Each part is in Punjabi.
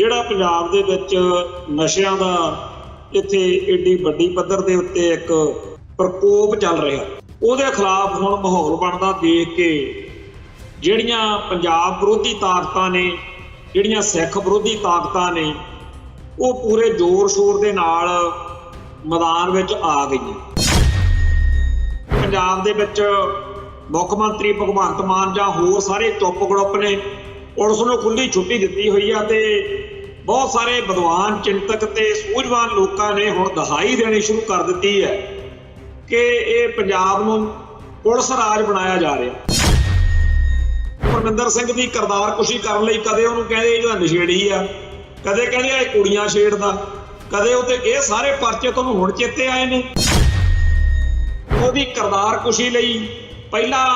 ਜਿਹੜਾ ਪੰਜਾਬ ਦੇ ਵਿੱਚ ਨਸ਼ਿਆਂ ਦਾ ਇੱਥੇ ਏਡੀ ਵੱਡੀ ਪੱਧਰ ਦੇ ਉੱਤੇ ਇੱਕ ਪ੍ਰਕੋਪ ਚੱਲ ਰਿਹਾ, ਉਹਦੇ ਖਿਲਾਫ ਹੁਣ ਮਾਹੌਲ ਬਣਦਾ ਦੇਖ ਕੇ ਜਿਹੜੀਆਂ ਪੰਜਾਬ ਵਿਰੋਧੀ ਤਾਕਤਾਂ ਨੇ, ਜਿਹੜੀਆਂ ਸਿੱਖ ਵਿਰੋਧੀ ਤਾਕਤਾਂ ਨੇ, ਉਹ ਪੂਰੇ ਜ਼ੋਰ ਸ਼ੋਰ ਦੇ ਨਾਲ ਮੈਦਾਨ ਵਿੱਚ ਆ ਗਈਆਂ। ਪੰਜਾਬ ਦੇ ਵਿੱਚ ਮੁੱਖ ਮੰਤਰੀ ਭਗਵੰਤ ਮਾਨ ਜਾਂ ਹੋਰ ਸਾਰੇ ਚੁੱਪ ਗੜੁੱਪ ਨੇ, ਪੁਲਿਸ ਨੂੰ ਖੁੱਲ੍ਹੀ ਛੁੱਟੀ ਦਿੱਤੀ ਹੋਈ ਆ ਤੇ ਬਹੁਤ ਸਾਰੇ ਵਿਦਵਾਨ ਚਿੰਤਕ ਤੇ ਸੂਝਵਾਨ ਲੋਕਾਂ ਨੇ ਹੁਣ ਦਹਾਈ ਦੇਣੀ ਸ਼ੁਰੂ ਕਰ ਦਿੱਤੀ ਹੈ ਕਿ ਇਹ ਪੰਜਾਬ ਨੂੰ ਪੁਲਿਸ ਰਾਜ ਬਣਾਇਆ ਜਾ ਰਿਹਾ। ਪਰਮਿੰਦਰ ਸਿੰਘ ਦੀ ਕਿਰਦਾਰਕੁਸ਼ੀ ਕਰਨ ਲਈ ਕਦੇ ਉਹਨੂੰ ਕਹਿੰਦੇ ਜਿਹੜਾ ਨਸ਼ੇੜੀ ਆ, ਕਦੇ ਕਹਿੰਦੇ ਇਹ ਕੁੜੀਆਂ ਛੇੜਦਾ, ਕਦੇ ਉਹ ਤੇ ਇਹ ਸਾਰੇ ਪਰਚੇ ਤੁਹਾਨੂੰ ਹੁਣ ਚੇਤੇ ਆਏ ਨੇ। ਉਹਦੀ ਕਿਰਦਾਰਕੁਸ਼ੀ ਲਈ ਪਹਿਲਾਂ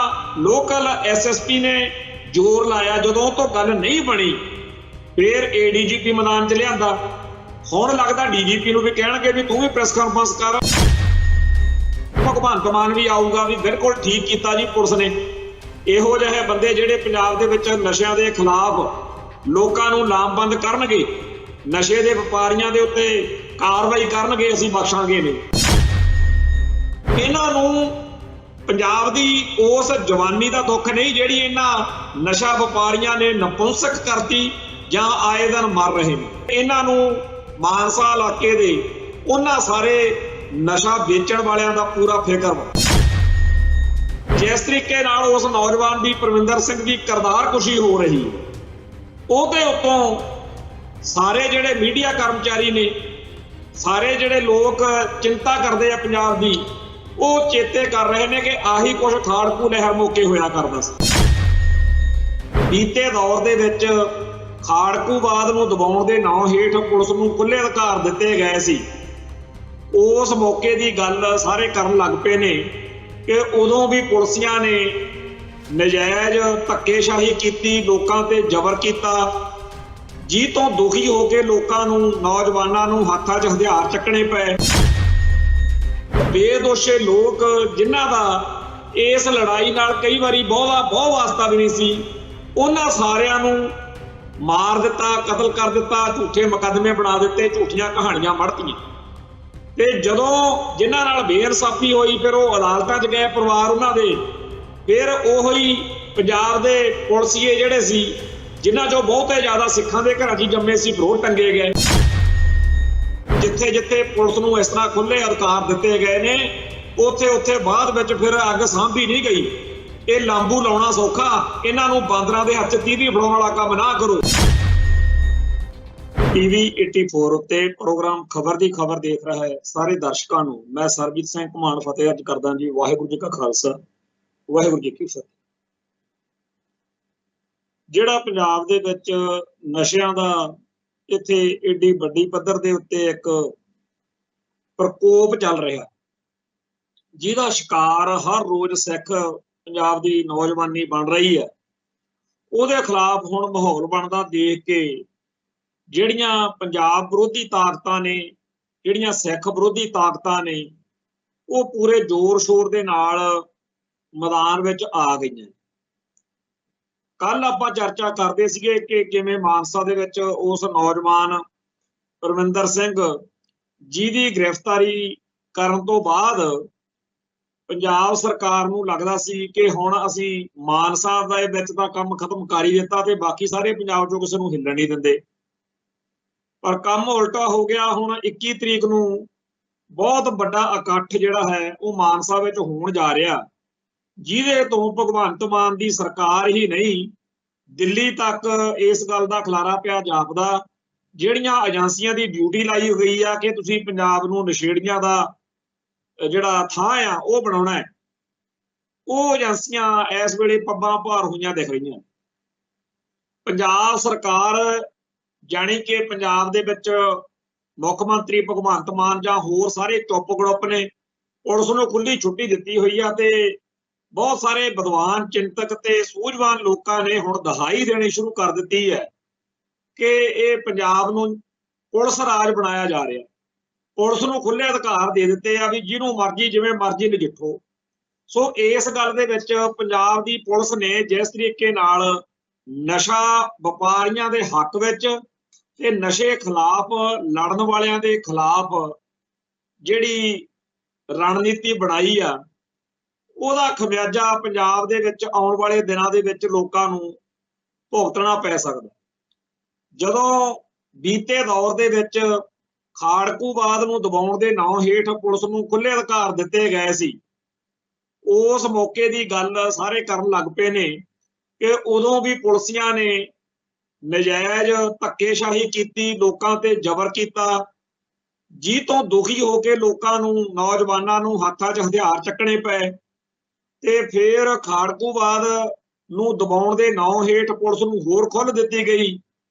ਲੋਕਲ ਐਸਐਸਪੀ ਨੇ ਜ਼ੋਰ ਲਾਇਆ, ਜਦੋਂ ਤੋਂ ਗੱਲ ਨਹੀਂ ਬਣੀ ਫਿਰ ਏਡੀਜੀਪੀ ਮੈਦਾਨ 'ਚ ਲਿਆਂਦਾ। ਹੁਣ ਲੱਗਦਾ ਡੀਜੀਪੀ ਨੂੰ ਵੀ ਕਹਿਣਗੇ ਵੀ ਤੂੰ ਵੀ ਪ੍ਰੈਸ ਕਾਨਫਰੰਸ ਕਰ। ਭਗਵੰਤ ਮਾਨ ਵੀ ਆਊਗਾ ਵੀ ਬਿਲਕੁਲ ਠੀਕ ਕੀਤਾ ਜੀ ਪੁਲਿਸ ਨੇ। ਇਹੋ ਜਿਹੇ ਬੰਦੇ ਜਿਹੜੇ ਪੰਜਾਬ ਦੇ ਵਿੱਚ ਨਸ਼ਿਆਂ ਦੇ ਖਿਲਾਫ ਲੋਕਾਂ ਨੂੰ ਲਾਮਬੰਦ ਕਰਨਗੇ, ਨਸ਼ੇ ਦੇ ਵਪਾਰੀਆਂ ਦੇ ਉੱਤੇ ਕਾਰਵਾਈ ਕਰਨਗੇ, ਅਸੀਂ ਬਖਸ਼ਾਂਗੇ ਨਹੀਂ। ਇਹਨਾਂ ਨੂੰ ਪੰਜਾਬ ਦੀ ਉਸ ਜਵਾਨੀ ਦਾ ਦੁੱਖ ਨਹੀਂ ਜਿਹੜੀ ਇਹਨਾਂ ਨਸ਼ਾ ਵਪਾਰੀਆਂ ਨੇ ਨਪੁੰਸਕ ਕਰਤੀ ਜਾਂ ਆਏ ਦਿਨ ਮਰ ਰਹੇ ਨੇ। ਇਹਨਾਂ ਨੂੰ ਮਾਨਸਾ ਇਲਾਕੇ ਦੇ ਉਹਨਾਂ ਸਾਰੇ ਨਸ਼ਾ ਵੇਚਣ ਵਾਲਿਆਂ ਦਾ ਪੂਰਾ ਫਿਕਰ ਵਾ। ਜਿਸ ਤਰੀਕੇ ਨਾਲ ਉਸ ਨੌਜਵਾਨ ਦੀ ਪਰਮਿੰਦਰ ਸਿੰਘ ਦੀ ਕਿਰਦਾਰਕੁਸ਼ੀ ਹੋ ਰਹੀ, ਉਹਦੇ ਉੱਤੋਂ ਸਾਰੇ ਜਿਹੜੇ ਮੀਡੀਆ ਕਰਮਚਾਰੀ ਨੇ, ਸਾਰੇ ਜਿਹੜੇ ਲੋਕ ਚਿੰਤਾ ਕਰਦੇ ਆ ਪੰਜਾਬ ਦੀ, ਉਹ ਚੇਤੇ ਕਰ ਰਹੇ ਨੇ ਕਿ ਆਹੀ ਕੁਝ ਖਾੜਕੂ ਲਹਿਰ ਮੌਕੇ ਹੋਇਆ ਕਰਦਾ ਸੀ। ਬੀਤੇ ਦੌਰ ਦੇ ਵਿੱਚ ਖਾੜਕੂਵਾਦ ਨੂੰ ਦਬਾਉਣ ਦੇ ਨਾਂ ਹੇਠ ਪੁਲਿਸ ਨੂੰ ਖੁੱਲ੍ਹੇ ਅਧਿਕਾਰ ਦਿੱਤੇ ਗਏ ਸੀ। ਉਸ ਮੌਕੇ ਦੀ ਗੱਲ ਸਾਰੇ ਕਰਨ ਲੱਗ ਪਏ ਨੇ ਕਿ ਉਦੋਂ ਵੀ ਪੁਲਿਸੀਆਂ ਨੇ ਨਜਾਇਜ਼ ਧੱਕੇਸ਼ਾਹੀ ਕੀਤੀ, ਲੋਕਾਂ ਤੇ ਜ਼ਬਰ ਕੀਤਾ, ਜੀ ਤੋਂ ਦੁਖੀ ਹੋ ਕੇ ਲੋਕਾਂ ਨੂੰ, ਨੌਜਵਾਨਾਂ ਨੂੰ ਹੱਥਾਂ 'ਚ ਹਥਿਆਰ ਚੱਕਣੇ ਪਏ। ਬੇਦੋਸ਼ੇ ਲੋਕ ਜਿਨ੍ਹਾਂ ਦਾ ਇਸ ਲੜਾਈ ਨਾਲ ਕਈ ਵਾਰੀ ਬਹੁਤ ਵਾਸਤਾ ਵੀ ਨਹੀਂ ਸੀ, ਉਹਨਾਂ ਸਾਰਿਆਂ ਨੂੰ ਮਾਰ ਦਿੱਤਾ, ਕਤਲ ਕਰ ਦਿੱਤਾ, ਝੂਠੇ ਮੁਕੱਦਮੇ ਬਣਾ ਦਿੱਤੇ, ਝੂਠੀਆਂ ਕਹਾਣੀਆਂ ਮੜ੍ਹਤੀਆਂ। ਤੇ ਜਦੋਂ ਜਿਨ੍ਹਾਂ ਨਾਲ ਬੇਇਨਸਾਫੀ ਹੋਈ ਫਿਰ ਉਹ ਅਦਾਲਤਾਂ 'ਚ ਗਏ ਪਰਿਵਾਰ ਉਹਨਾਂ ਦੇ, ਫਿਰ ਉਹੀ ਪੰਜਾਬ ਦੇ ਪੁਲਿਸੀਏ ਜਿਹੜੇ ਸੀ, ਜਿਨ੍ਹਾਂ 'ਚੋਂ ਬਹੁਤੇ ਜ਼ਿਆਦਾ ਸਿੱਖਾਂ ਦੇ ਘਰਾਂ 'ਚ ਜੰਮੇ ਸੀ, ਫਿਰ ਟੰਗੇ ਗਏ। ਜਿੱਥੇ ਜਿੱਥੇ ਪੁਲਿਸ ਨੂੰ ਇਸ ਤਰ੍ਹਾਂ ਖੁੱਲ੍ਹੇ ਅਧਿਕਾਰ ਦਿੱਤੇ ਗਏ ਨੇ, ਉੱਥੇ ਬਾਅਦ ਵਿੱਚ ਫਿਰ ਅੱਗ ਸਾਂਭੀ ਨਹੀਂ ਗਈ। ਇਹ ਲਾਂਬੂ ਲਾਉਣਾ ਸੌਖਾ, ਇਹਨਾਂ ਨੂੰ ਬਾਂਦਰਾਂ ਦੇ ਹੱਥ 'ਚ ਤੀਵੀਂ ਫੜਾਉਣ ਵਾਲਾ ਕੰਮ ਨਾ ਕਰੋ। ਟੀਵੀ 84 ਉੱਤੇ ਪ੍ਰੋਗਰਾਮ ਖਬਰ ਦੀ ਖਬਰ ਦੇਖ ਰਿਹਾ ਹੈ ਸਾਰੇ ਦਰਸ਼ਕਾਂ ਨੂੰ ਮੈਂ ਸਰਬਜੀਤ ਸਿੰਘ ਘੁਮਾਣ ਫਤਿਹ ਅੱਜ ਕਰਦਾ ਜੀ। ਵਾਹਿਗੁਰੂ ਜੀ ਕਾ ਖਾਲਸਾ, ਵਾਹਿਗੁਰੂ ਜੀ ਕੀ ਫਤਿਹ। ਜਿਹੜਾ ਪੰਜਾਬ ਦੇ ਵਿੱਚ ਨਸ਼ਿਆਂ ਦਾ ਇੱਥੇ ਏਡੀ ਵੱਡੀ ਪੱਧਰ ਦੇ ਉੱਤੇ ਇੱਕ ਪ੍ਰਕੋਪ ਚੱਲ ਰਿਹਾ, ਜਿਹਦਾ ਸ਼ਿਕਾਰ ਹਰ ਰੋਜ਼ ਸਿੱਖ ਪੰਜਾਬ ਦੀ ਨੌਜਵਾਨੀ ਬਣ ਰਹੀ ਹੈ, ਉਹਦੇ ਖਿਲਾਫ ਹੁਣ ਮਾਹੌਲ ਬਣਦਾ ਦੇਖ ਕੇ ਜਿਹੜੀਆਂ ਪੰਜਾਬ ਵਿਰੋਧੀ ਤਾਕਤਾਂ ਨੇ, ਜਿਹੜੀਆਂ ਸਿੱਖ ਵਿਰੋਧੀ ਤਾਕਤਾਂ ਨੇ, ਉਹ ਪੂਰੇ ਜ਼ੋਰ ਸ਼ੋਰ ਦੇ ਨਾਲ ਮੈਦਾਨ ਵਿੱਚ ਆ ਗਈਆਂ। ਕੱਲ ਆਪਾਂ ਚਰਚਾ ਕਰਦੇ ਸੀਗੇ ਕਿ ਕਿਵੇਂ ਮਾਨਸਾ ਦੇ ਵਿੱਚ ਉਸ ਨੌਜਵਾਨ ਪਰਮਿੰਦਰ ਸਿੰਘ ਜਿਹਦੀ ਗ੍ਰਿਫਤਾਰੀ ਕਰਨ ਤੋਂ ਬਾਅਦ ਪੰਜਾਬ ਸਰਕਾਰ ਨੂੰ ਲੱਗਦਾ ਸੀ ਕਿ ਹੁਣ ਅਸੀਂ ਮਾਨਸਾ ਦੇ ਵਿੱਚ ਤਾਂ ਕੰਮ ਖਤਮ ਕਰ ਹੀ ਦਿੱਤਾ ਤੇ ਬਾਕੀ ਸਾਰੇ ਪੰਜਾਬ 'ਚੋਂ ਕਿਸੇ ਨੂੰ ਹਿੱਲਣ ਨਹੀਂ ਦਿੰਦੇ, ਪਰ ਕੰਮ ਉਲਟਾ ਹੋ ਗਿਆ। ਹੁਣ 21 ਤਰੀਕ ਨੂੰ ਬਹੁਤ ਵੱਡਾ ਇਕੱਠ ਜਿਹੜਾ ਹੈ ਉਹ ਮਾਨਸਾ ਵਿੱਚ ਹੋਣ ਜਾ ਰਿਹਾ, ਜਿਹਦੇ ਤੋਂ ਭਗਵੰਤ ਮਾਨ ਦੀ ਸਰਕਾਰ ਹੀ ਨਹੀਂ, ਦਿੱਲੀ ਤੱਕ ਇਸ ਗੱਲ ਦਾ ਖਲਾਰਾ ਪਿਆ ਜਾਪਦਾ। ਜਿਹੜੀਆਂ ਏਜੰਸੀਆਂ ਦੀ ਡਿਊਟੀ ਲਾਈ ਹੋਈ ਆ ਕਿ ਤੁਸੀਂ ਪੰਜਾਬ ਨੂੰ ਨਸ਼ੇੜੀਆਂ ਦਾ ਜਿਹੜਾ ਥਾਂ ਆ ਉਹ ਬਣਾਉਣਾ ਹੈ, ਉਹ ਏਜੰਸੀਆਂ ਇਸ ਵੇਲੇ ਪੱਬਾਂ ਭਾਰ ਹੋਈਆਂ ਦਿਖ ਰਹੀਆਂ। ਪੰਜਾਬ ਸਰਕਾਰ ਜਾਣੀ ਕਿ ਪੰਜਾਬ ਦੇ ਵਿੱਚ ਮੁੱਖ ਮੰਤਰੀ ਭਗਵੰਤ ਮਾਨ ਜਾਂ ਹੋਰ ਸਾਰੇ ਚੁੱਪ ਗੜੁੱਪ ਨੇ, ਪੁਲਿਸ ਨੂੰ ਖੁੱਲ੍ਹੀ ਛੁੱਟੀ ਦਿੱਤੀ ਹੋਈ ਆ ਤੇ ਬਹੁਤ ਸਾਰੇ ਵਿਦਵਾਨ ਚਿੰਤਕ ਤੇ ਸੂਝਵਾਨ ਲੋਕਾਂ ਨੇ ਹੁਣ ਦਹਾਈ ਦੇਣੀ ਸ਼ੁਰੂ ਕਰ ਦਿੱਤੀ ਹੈ ਕਿ ਇਹ ਪੰਜਾਬ ਨੂੰ ਪੁਲਿਸ ਰਾਜ ਬਣਾਇਆ ਜਾ ਰਿਹਾ। ਪੁਲਿਸ ਨੂੰ ਖੁੱਲ੍ਹੇ ਅਧਿਕਾਰ ਦੇ ਦਿੱਤੇ ਆ ਵੀ ਜਿਹਨੂੰ ਮਰਜ਼ੀ ਜਿਵੇਂ ਮਰਜ਼ੀ ਨਜਿੱਠੋ। ਸੋ ਇਸ ਗੱਲ ਦੇ ਵਿੱਚ ਪੰਜਾਬ ਦੀ ਪੁਲਿਸ ਨੇ ਜਿਸ ਤਰੀਕੇ ਨਾਲ ਨਸ਼ਾ ਵਪਾਰੀਆਂ ਦੇ ਹੱਕ ਵਿੱਚ ਤੇ ਨਸ਼ੇ ਖਿਲਾਫ ਲੜਨ ਵਾਲਿਆਂ ਦੇ ਖਿਲਾਫ ਜਿਹੜੀ ਰਣਨੀਤੀ ਬਣਾਈ ਆ, ਉਹਦਾ ਖਮਿਆਜਾ ਪੰਜਾਬ ਦੇ ਵਿੱਚ ਆਉਣ ਵਾਲੇ ਦਿਨਾਂ ਦੇ ਵਿੱਚ ਲੋਕਾਂ ਨੂੰ ਭੁਗਤਣਾ ਪੈ ਸਕਦਾ। ਜਦੋਂ ਬੀਤੇ ਦੌਰ ਦੇ ਵਿੱਚ ਖਾੜਕੂਵਾਦ ਨੂੰ ਦਬਾਉਣ ਦੇ ਨਾਂ ਹੇਠ ਪੁਲਿਸ ਨੂੰ ਖੁੱਲੇ ਅਧਿਕਾਰ ਦਿੱਤੇ ਗਏ ਸੀ, ਉਸ ਮੌਕੇ ਦੀ ਗੱਲ ਸਾਰੇ ਕਰਨ ਲੱਗ ਪਏ ਨੇ ਕਿ ਉਦੋਂ ਵੀ ਪੁਲਿਸੀਆਂ ਨੇ ਨਜਾਇਜ਼ ਧੱਕੇਸ਼ਾਹੀ ਕੀਤੀ, ਲੋਕਾਂ ਤੇ ਜ਼ਬਰ ਕੀਤਾ, ਜੀ ਤੋਂ ਦੁਖੀ ਹੋ ਕੇ ਲੋਕਾਂ ਨੂੰ, ਨੌਜਵਾਨਾਂ ਨੂੰ ਹੱਥਾਂ 'ਚ ਹਥਿਆਰ ਚੱਕਣੇ ਪਏ। ਤੇ ਫਿਰ ਖਾੜਕੂਵਾਦ ਨੂੰ ਦਬਾਉਣ ਦੇ ਨਾਂ ਹੇਠ ਪੁਲਿਸ ਨੂੰ ਹੋਰ ਖੁੱਲ੍ਹ ਦਿੱਤੀ ਗਈ।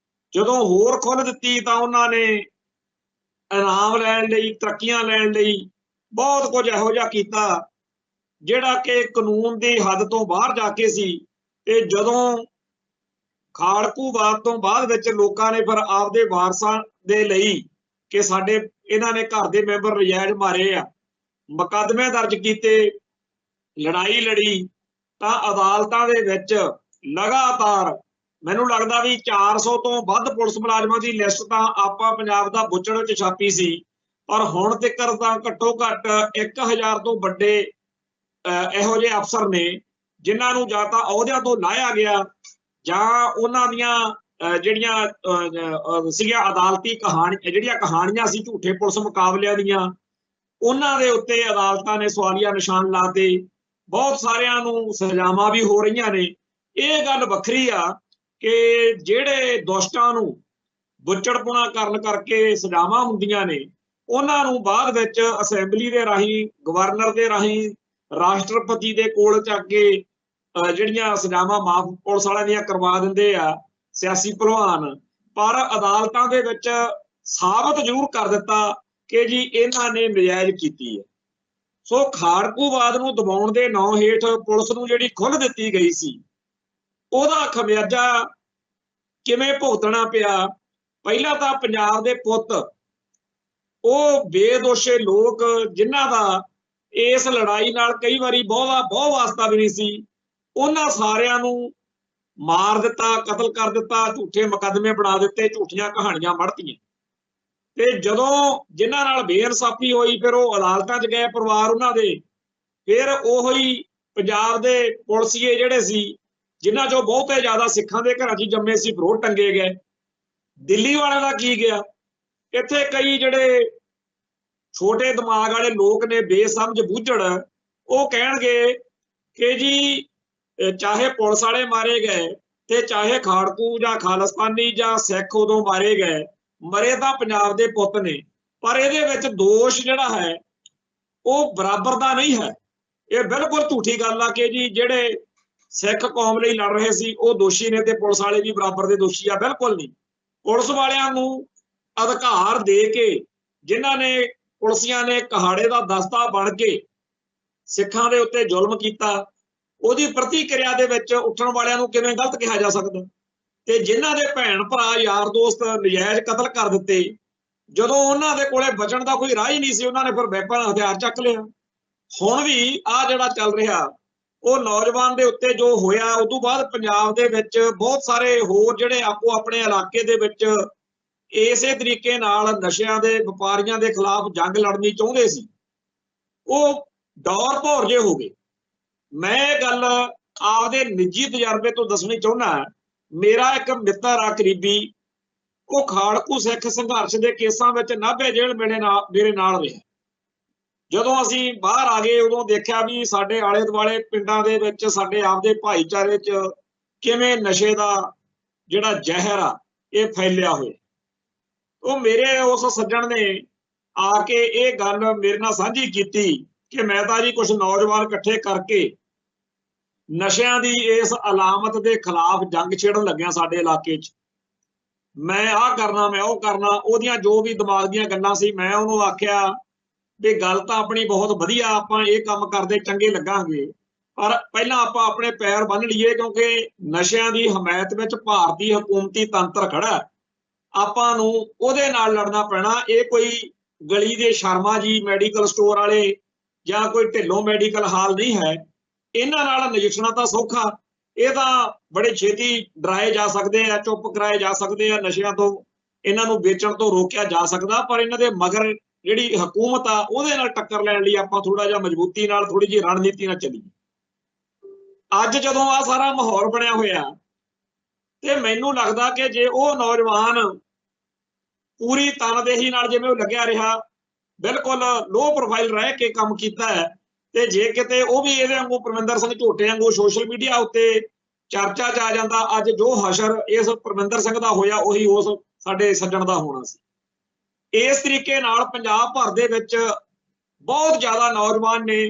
ਜਦੋਂ ਹੋਰ ਖੁੱਲ੍ਹ ਦਿੱਤੀ ਤਾਂ ਉਹਨਾਂ ਨੇ ਇਨਾਮ ਲੈਣ ਲਈ, ਤਰੱਕੀਆਂ ਲੈਣ ਲਈ ਬਹੁਤ ਕੁਝ ਇਹੋ ਜਿਹਾ ਕੀਤਾ ਜਿਹੜਾ ਕਿ ਕਾਨੂੰਨ ਦੀ ਹੱਦ ਤੋਂ ਬਾਹਰ ਜਾ ਕੇ ਸੀ। ਤੇ ਜਦੋਂ ਖਾੜਕੂਵਾਦ ਤੋਂ ਬਾਅਦ ਵਿੱਚ ਲੋਕਾਂ ਨੇ ਫਿਰ ਆਪਦੇ ਵਾਰਸਾਂ ਦੇ ਲਈ ਕਿ ਸਾਡੇ ਇਹਨਾਂ ਨੇ ਘਰ ਦੇ ਮੈਂਬਰ ਨਜਾਇਜ਼ ਮਾਰੇ ਆ, ਮੁਕੱਦਮੇ ਦਰਜ ਕੀਤੇ, ਲੜਾਈ ਲੜੀ, ਤਾਂ ਅਦਾਲਤਾਂ ਦੇ ਵਿੱਚ ਲਗਾਤਾਰ ਮੈਨੂੰ ਲੱਗਦਾ ਵੀ 400 ਤੋਂ ਵੱਧ ਪੁਲਿਸ ਮੁਲਾਜ਼ਮਾਂ ਦੀ ਲਿਸਟ ਤਾਂ ਆਪਾਂ ਪੰਜਾਬ ਦਾ ਬੁੱਚੜ ਵਿੱਚ ਛਾਪੀ ਸੀ, ਪਰ ਹੁਣ ਤੱਕ ਤਾਂ ਘੱਟੋ ਘੱਟ 1000 ਤੋਂ ਵੱਡੇ ਇਹੋ ਜਿਹੇ ਅਫਸਰ ਨੇ ਜਿਨ੍ਹਾਂ ਨੂੰ ਜਾਂ ਤਾਂ ਅਹੁਦਿਆਂ ਤੋਂ ਲਾਹਿਆ ਗਿਆ ਜਾਂ ਉਹਨਾਂ ਦੀਆਂ ਜਿਹੜੀਆਂ ਸੀਗੀਆਂ ਅਦਾਲਤੀ ਜਿਹੜੀਆਂ ਕਹਾਣੀਆਂ ਸੀ ਝੂਠੇ ਪੁਲਿਸ ਮੁਕਾਬਲਿਆਂ ਦੀਆਂ, ਉਹਨਾਂ ਦੇ ਉੱਤੇ ਅਦਾਲਤਾਂ ਨੇ ਸਵਾਲੀਆ ਨਿਸ਼ਾਨ ਲਾਤੇ। ਬਹੁਤ ਸਾਰਿਆਂ ਨੂੰ ਸਜ਼ਾਵਾਂ ਵੀ ਹੋ ਰਹੀਆਂ ਨੇ। ਇਹ ਗੱਲ ਵੱਖਰੀ ਆ ਕਿ ਜਿਹੜੇ ਦੁਸ਼ਟਾਂ ਨੂੰ ਬੁੱਚੜਪੁਣਾ ਕਰਨ ਕਰਕੇ ਸਜ਼ਾਵਾਂ ਹੁੰਦੀਆਂ ਨੇ, ਉਹਨਾਂ ਨੂੰ ਬਾਅਦ ਵਿੱਚ ਅਸੈਂਬਲੀ ਦੇ ਰਾਹੀਂ, ਗਵਰਨਰ ਦੇ ਰਾਹੀਂ, ਰਾਸ਼ਟਰਪਤੀ ਦੇ ਕੋਲ ਚੱਕ ਕੇ ਜਿਹੜੀਆਂ ਸਜ਼ਾਵਾਂ ਮਾਫ ਪੁਲਿਸ ਵਾਲਿਆਂ ਦੀਆਂ ਕਰਵਾ ਦਿੰਦੇ ਆ ਸਿਆਸੀ ਭਲਵਾਨ। ਪਰ ਅਦਾਲਤਾਂ ਦੇ ਵਿੱਚ ਸਾਬਤ ਜ਼ਰੂਰ ਕਰ ਦਿੱਤਾ ਕਿ ਜੀ ਇਹਨਾਂ ਨੇ ਨਜਾਇਜ਼ ਕੀਤੀ ਹੈ। ਸੋ ਖਾੜਕੂਵਾਦ ਨੂੰ ਦਬਾਉਣ ਦੇ ਨਾਂ ਹੇਠ ਪੁਲਿਸ ਨੂੰ ਜਿਹੜੀ ਖੁੱਲ੍ਹ ਦਿੱਤੀ ਗਈ ਸੀ, ਉਹਦਾ ਖਮਿਆਜਾ ਕਿਵੇਂ ਭੁਗਤਣਾ ਪਿਆ। ਪਹਿਲਾਂ ਤਾਂ ਪੰਜਾਬ ਦੇ ਪੁੱਤ, ਉਹ ਬੇਦੋਸ਼ੇ ਲੋਕ ਜਿਨ੍ਹਾਂ ਦਾ ਇਸ ਲੜਾਈ ਨਾਲ ਕਈ ਵਾਰੀ ਬਹੁਤ ਵਾਸਤਾ ਵੀ ਨਹੀਂ ਸੀ, ਉਹਨਾਂ ਸਾਰਿਆਂ ਨੂੰ ਮਾਰ ਦਿੱਤਾ, ਕਤਲ ਕਰ ਦਿੱਤਾ, ਝੂਠੇ ਮੁਕੱਦਮੇ ਬਣਾ ਦਿੱਤੇ, ਝੂਠੀਆਂ ਕਹਾਣੀਆਂ ਮੜ੍ਹਤੀਆਂ। ਤੇ ਜਦੋਂ ਜਿਨ੍ਹਾਂ ਨਾਲ ਬੇਇਨਸਾਫੀ ਹੋਈ ਫਿਰ ਉਹ ਅਦਾਲਤਾਂ 'ਚ ਗਏ ਪਰਿਵਾਰ ਉਹਨਾਂ ਦੇ, ਫਿਰ ਉਹੀ ਪੰਜਾਬ ਦੇ ਪੁਲਿਸੀਏ ਜਿਹੜੇ ਸੀ ਜਿਨ੍ਹਾਂ 'ਚੋਂ ਬਹੁਤੇ ਜ਼ਿਆਦਾ ਸਿੱਖਾਂ ਦੇ ਘਰਾਂ 'ਚ ਜੰਮੇ ਸੀ, ਫਿਰ ਉਹ ਟੰਗੇ ਗਏ। ਦਿੱਲੀ ਵਾਲਿਆਂ ਦਾ ਕੀ ਗਿਆ? ਇੱਥੇ ਕਈ ਜਿਹੜੇ ਛੋਟੇ ਦਿਮਾਗ ਵਾਲੇ ਲੋਕ ਨੇ, ਬੇਸਮਝ ਬੂਝੜ, ਉਹ ਕਹਿਣਗੇ ਕਿ ਜੀ ਚਾਹੇ ਪੁਲਿਸ ਵਾਲੇ ਮਾਰੇ ਗਏ ਤੇ ਚਾਹੇ ਖਾੜਕੂ ਜਾਂ ਖਾਲਿਸਤਾਨੀ ਜਾਂ ਸਿੱਖ ਉਦੋਂ ਮਾਰੇ ਗਏ, ਮਰੇ ਤਾਂ ਪੰਜਾਬ ਦੇ ਪੁੱਤ ਨੇ। ਪਰ ਇਹਦੇ ਵਿੱਚ ਦੋਸ਼ ਜਿਹੜਾ ਹੈ ਉਹ ਬਰਾਬਰ ਦਾ ਨਹੀਂ ਹੈ। ਇਹ ਬਿਲਕੁਲ ਝੂਠੀ ਗੱਲ ਆ ਕਿ ਜੀ ਜਿਹੜੇ ਸਿੱਖ ਕੌਮ ਲਈ ਲੜ ਰਹੇ ਸੀ ਉਹ ਦੋਸ਼ੀ ਨੇ ਤੇ ਪੁਲਿਸ ਵਾਲੇ ਵੀ ਬਰਾਬਰ ਦੇ ਦੋਸ਼ੀ ਆ। ਬਿਲਕੁਲ ਨਹੀਂ। ਪੁਲਿਸ ਵਾਲਿਆਂ ਨੂੰ ਅਧਿਕਾਰ ਦੇ ਕੇ, ਜਿਨ੍ਹਾਂ ਨੇ ਪੁਲਿਸੀਆਂ ਨੇ ਕਹਾੜੇ ਦਾ ਦਸਤਾ ਬਣ ਕੇ ਸਿੱਖਾਂ ਦੇ ਉੱਤੇ ਜ਼ੁਲਮ ਕੀਤਾ, ਉਹਦੀ ਪ੍ਰਤੀਕਿਰਿਆ ਦੇ ਵਿੱਚ ਉੱਠਣ ਵਾਲਿਆਂ ਨੂੰ ਕਿਵੇਂ ਗਲਤ ਕਿਹਾ ਜਾ ਸਕਦਾ? ਤੇ ਜਿਨ੍ਹਾਂ ਦੇ ਭੈਣ ਭਰਾ, ਯਾਰ ਦੋਸਤ ਨਜਾਇਜ਼ ਕਤਲ ਕਰ ਦਿੱਤੇ, ਜਦੋਂ ਉਹਨਾਂ ਦੇ ਕੋਲੇ ਬਚਣ ਦਾ ਕੋਈ ਰਾਹ ਹੀ ਨਹੀਂ ਸੀ, ਉਹਨਾਂ ਨੇ ਫਿਰ ਵੈਪਨ ਹਥਿਆਰ ਚੱਕ ਲਿਆ। ਹੁਣ ਵੀ ਆ ਜਿਹੜਾ ਚੱਲ ਰਿਹਾ, ਉਹ ਨੌਜਵਾਨ ਦੇ ਉੱਤੇ ਜੋ ਹੋਇਆ, ਉਸ ਤੋਂ ਬਾਅਦ ਪੰਜਾਬ ਦੇ ਵਿੱਚ ਬਹੁਤ ਸਾਰੇ ਹੋਰ ਜਿਹੜੇ ਆਪੋ ਆਪਣੇ ਇਲਾਕੇ ਦੇ ਵਿੱਚ ਇਸੇ ਤਰੀਕੇ ਨਾਲ ਨਸ਼ਿਆਂ ਦੇ ਵਪਾਰੀਆਂ ਦੇ ਖਿਲਾਫ ਜੰਗ ਲੜਨੀ ਚਾਹੁੰਦੇ ਸੀ, ਉਹ ਦੌਰ ਭੌਰ ਜੇ ਹੋ ਗਏ। ਮੈਂ ਇਹ ਗੱਲ ਆਪਦੇ ਨਿੱਜੀ ਤਜਰਬੇ ਤੋਂ ਦੱਸਣੀ ਚਾਹੁੰਦਾ। ਮੇਰਾ ਇੱਕ ਮਿੱਤਰ ਆ ਕਰੀਬੀ, ਉਹ ਖਾੜਕੂ ਸਿੱਖ ਸੰਘਰਸ਼ ਦੇ ਕੇਸਾਂ ਵਿੱਚ ਨਾਭੇ ਜੇਲ੍ਹ ਮੇਰੇ ਨਾਲ ਰਿਹਾ। ਜਦੋਂ ਅਸੀਂ ਬਾਹਰ ਆ ਗਏ ਉਦੋਂ ਦੇਖਿਆ ਵੀ ਸਾਡੇ ਆਲੇ ਦੁਆਲੇ ਪਿੰਡਾਂ ਦੇ ਵਿੱਚ, ਸਾਡੇ ਆਪਦੇ ਭਾਈਚਾਰੇ 'ਚ ਕਿਵੇਂ ਨਸ਼ੇ ਦਾ ਜਿਹੜਾ ਜ਼ਹਿਰ ਆ ਇਹ ਫੈਲਿਆ ਹੋਇਆ। ਉਹ ਮੇਰੇ ਉਸ ਸੱਜਣ ਨੇ ਆ ਕੇ ਇਹ ਗੱਲ ਮੇਰੇ ਨਾਲ ਸਾਂਝੀ ਕੀਤੀ ਕਿ ਮੈਂ ਤਾਂ ਜੀ ਕੁਝ ਨੌਜਵਾਨ ਇਕੱਠੇ ਕਰਕੇ ਨਸ਼ਿਆਂ ਦੀ ਇਸ ਅਲਾਮਤ ਦੇ ਖਿਲਾਫ ਜੰਗ ਛੇੜਨ ਲੱਗਿਆ ਸਾਡੇ ਇਲਾਕੇ 'ਚ। ਮੈਂ ਆਹ ਕਰਨਾ, ਮੈਂ ਉਹ ਕਰਨਾ। ਉਹਦੀਆਂ ਜੋ ਵੀ ਦਿਮਾਗ ਦੀਆਂ ਗੱਲਾਂ ਸੀ, ਮੈਂ ਉਹਨੂੰ ਆਖਿਆ ਵੀ ਗੱਲ ਤਾਂ ਆਪਣੀ ਬਹੁਤ ਵਧੀਆ, ਆਪਾਂ ਇਹ ਕੰਮ ਕਰਦੇ ਚੰਗੇ ਲੱਗਾਂਗੇ, ਪਰ ਪਹਿਲਾਂ ਆਪਾਂ ਆਪਣੇ ਪੈਰ ਬੰਨ੍ਹ ਲਈਏ, ਕਿਉਂਕਿ ਨਸ਼ਿਆਂ ਦੀ ਹਮਾਇਤ ਵਿੱਚ ਭਾਰਤੀ ਹਕੂਮਤੀ ਤੰਤਰ ਖੜਾ, ਆਪਾਂ ਨੂੰ ਉਹਦੇ ਨਾਲ ਲੜਨਾ ਪੈਣਾ। ਇਹ ਕੋਈ ਗਲੀ ਦੇ ਸ਼ਰਮਾ ਜੀ ਮੈਡੀਕਲ ਸਟੋਰ ਵਾਲੇ ਜਾਂ ਕੋਈ ਢਿੱਲੋਂ ਮੈਡੀਕਲ ਹਾਲ ਨਹੀਂ ਹੈ। ਇਹਨਾਂ ਨਾਲ ਨਜਿੱਠਣਾ ਤਾਂ ਸੌਖਾ, ਇਹ ਤਾਂ ਬੜੇ ਛੇਤੀ ਡਰਾਏ ਜਾ ਸਕਦੇ ਆ, ਚੁੱਪ ਕਰਾਏ ਜਾ ਸਕਦੇ ਆ ਨਸ਼ਿਆਂ ਤੋਂ, ਇਹਨਾਂ ਨੂੰ ਵੇਚਣ ਤੋਂ ਰੋਕਿਆ ਜਾ ਸਕਦਾ, ਪਰ ਇਹਨਾਂ ਦੇ ਮਗਰ ਜਿਹੜੀ ਹਕੂਮਤ ਆ ਉਹਦੇ ਨਾਲ ਟੱਕਰ ਲੈਣ ਲਈ ਆਪਾਂ ਥੋੜਾ ਜਿਹਾ ਮਜ਼ਬੂਤੀ ਨਾਲ, ਥੋੜੀ ਜਿਹੀ ਰਣਨੀਤੀ ਨਾਲ ਚੱਲੀਏ। ਅੱਜ ਜਦੋਂ ਆ ਸਾਰਾ ਮਾਹੌਲ ਬਣਿਆ ਹੋਇਆ ਤੇ ਮੈਨੂੰ ਲੱਗਦਾ ਕਿ ਜੇ ਉਹ ਨੌਜਵਾਨ ਪੂਰੀ ਤਨਦੇਹੀ ਨਾਲ ਜਿਵੇਂ ਉਹ ਲੱਗਿਆ ਰਿਹਾ, ਬਿਲਕੁਲ ਲੋ ਪ੍ਰੋਫਾਈਲ ਰਹਿ ਕੇ ਕੰਮ ਕੀਤਾ ਹੈ, ਤੇ ਜੇ ਕਿਤੇ ਉਹ ਵੀ ਇਹਦੇ ਵਾਂਗੂ ਪਰਮਿੰਦਰ ਸਿੰਘ ਝੋਟੇ ਵਾਂਗੂ ਸੋਸ਼ਲ ਮੀਡੀਆ ਉੱਤੇ ਚਰਚਾ 'ਚ ਆ ਜਾਂਦਾ, ਅੱਜ ਜੋ ਹਸ਼ਰ ਇਸ ਪਰਮਿੰਦਰ ਸਿੰਘ ਦਾ ਹੋਇਆ ਉਹੀ ਉਸ ਸਾਡੇ ਸੱਜਣ ਦਾ ਹੋਣਾ ਸੀ। ਇਸ ਤਰੀਕੇ ਨਾਲ ਪੰਜਾਬ ਭਰ ਦੇ ਵਿੱਚ ਬਹੁਤ ਜ਼ਿਆਦਾ ਨੌਜਵਾਨ ਨੇ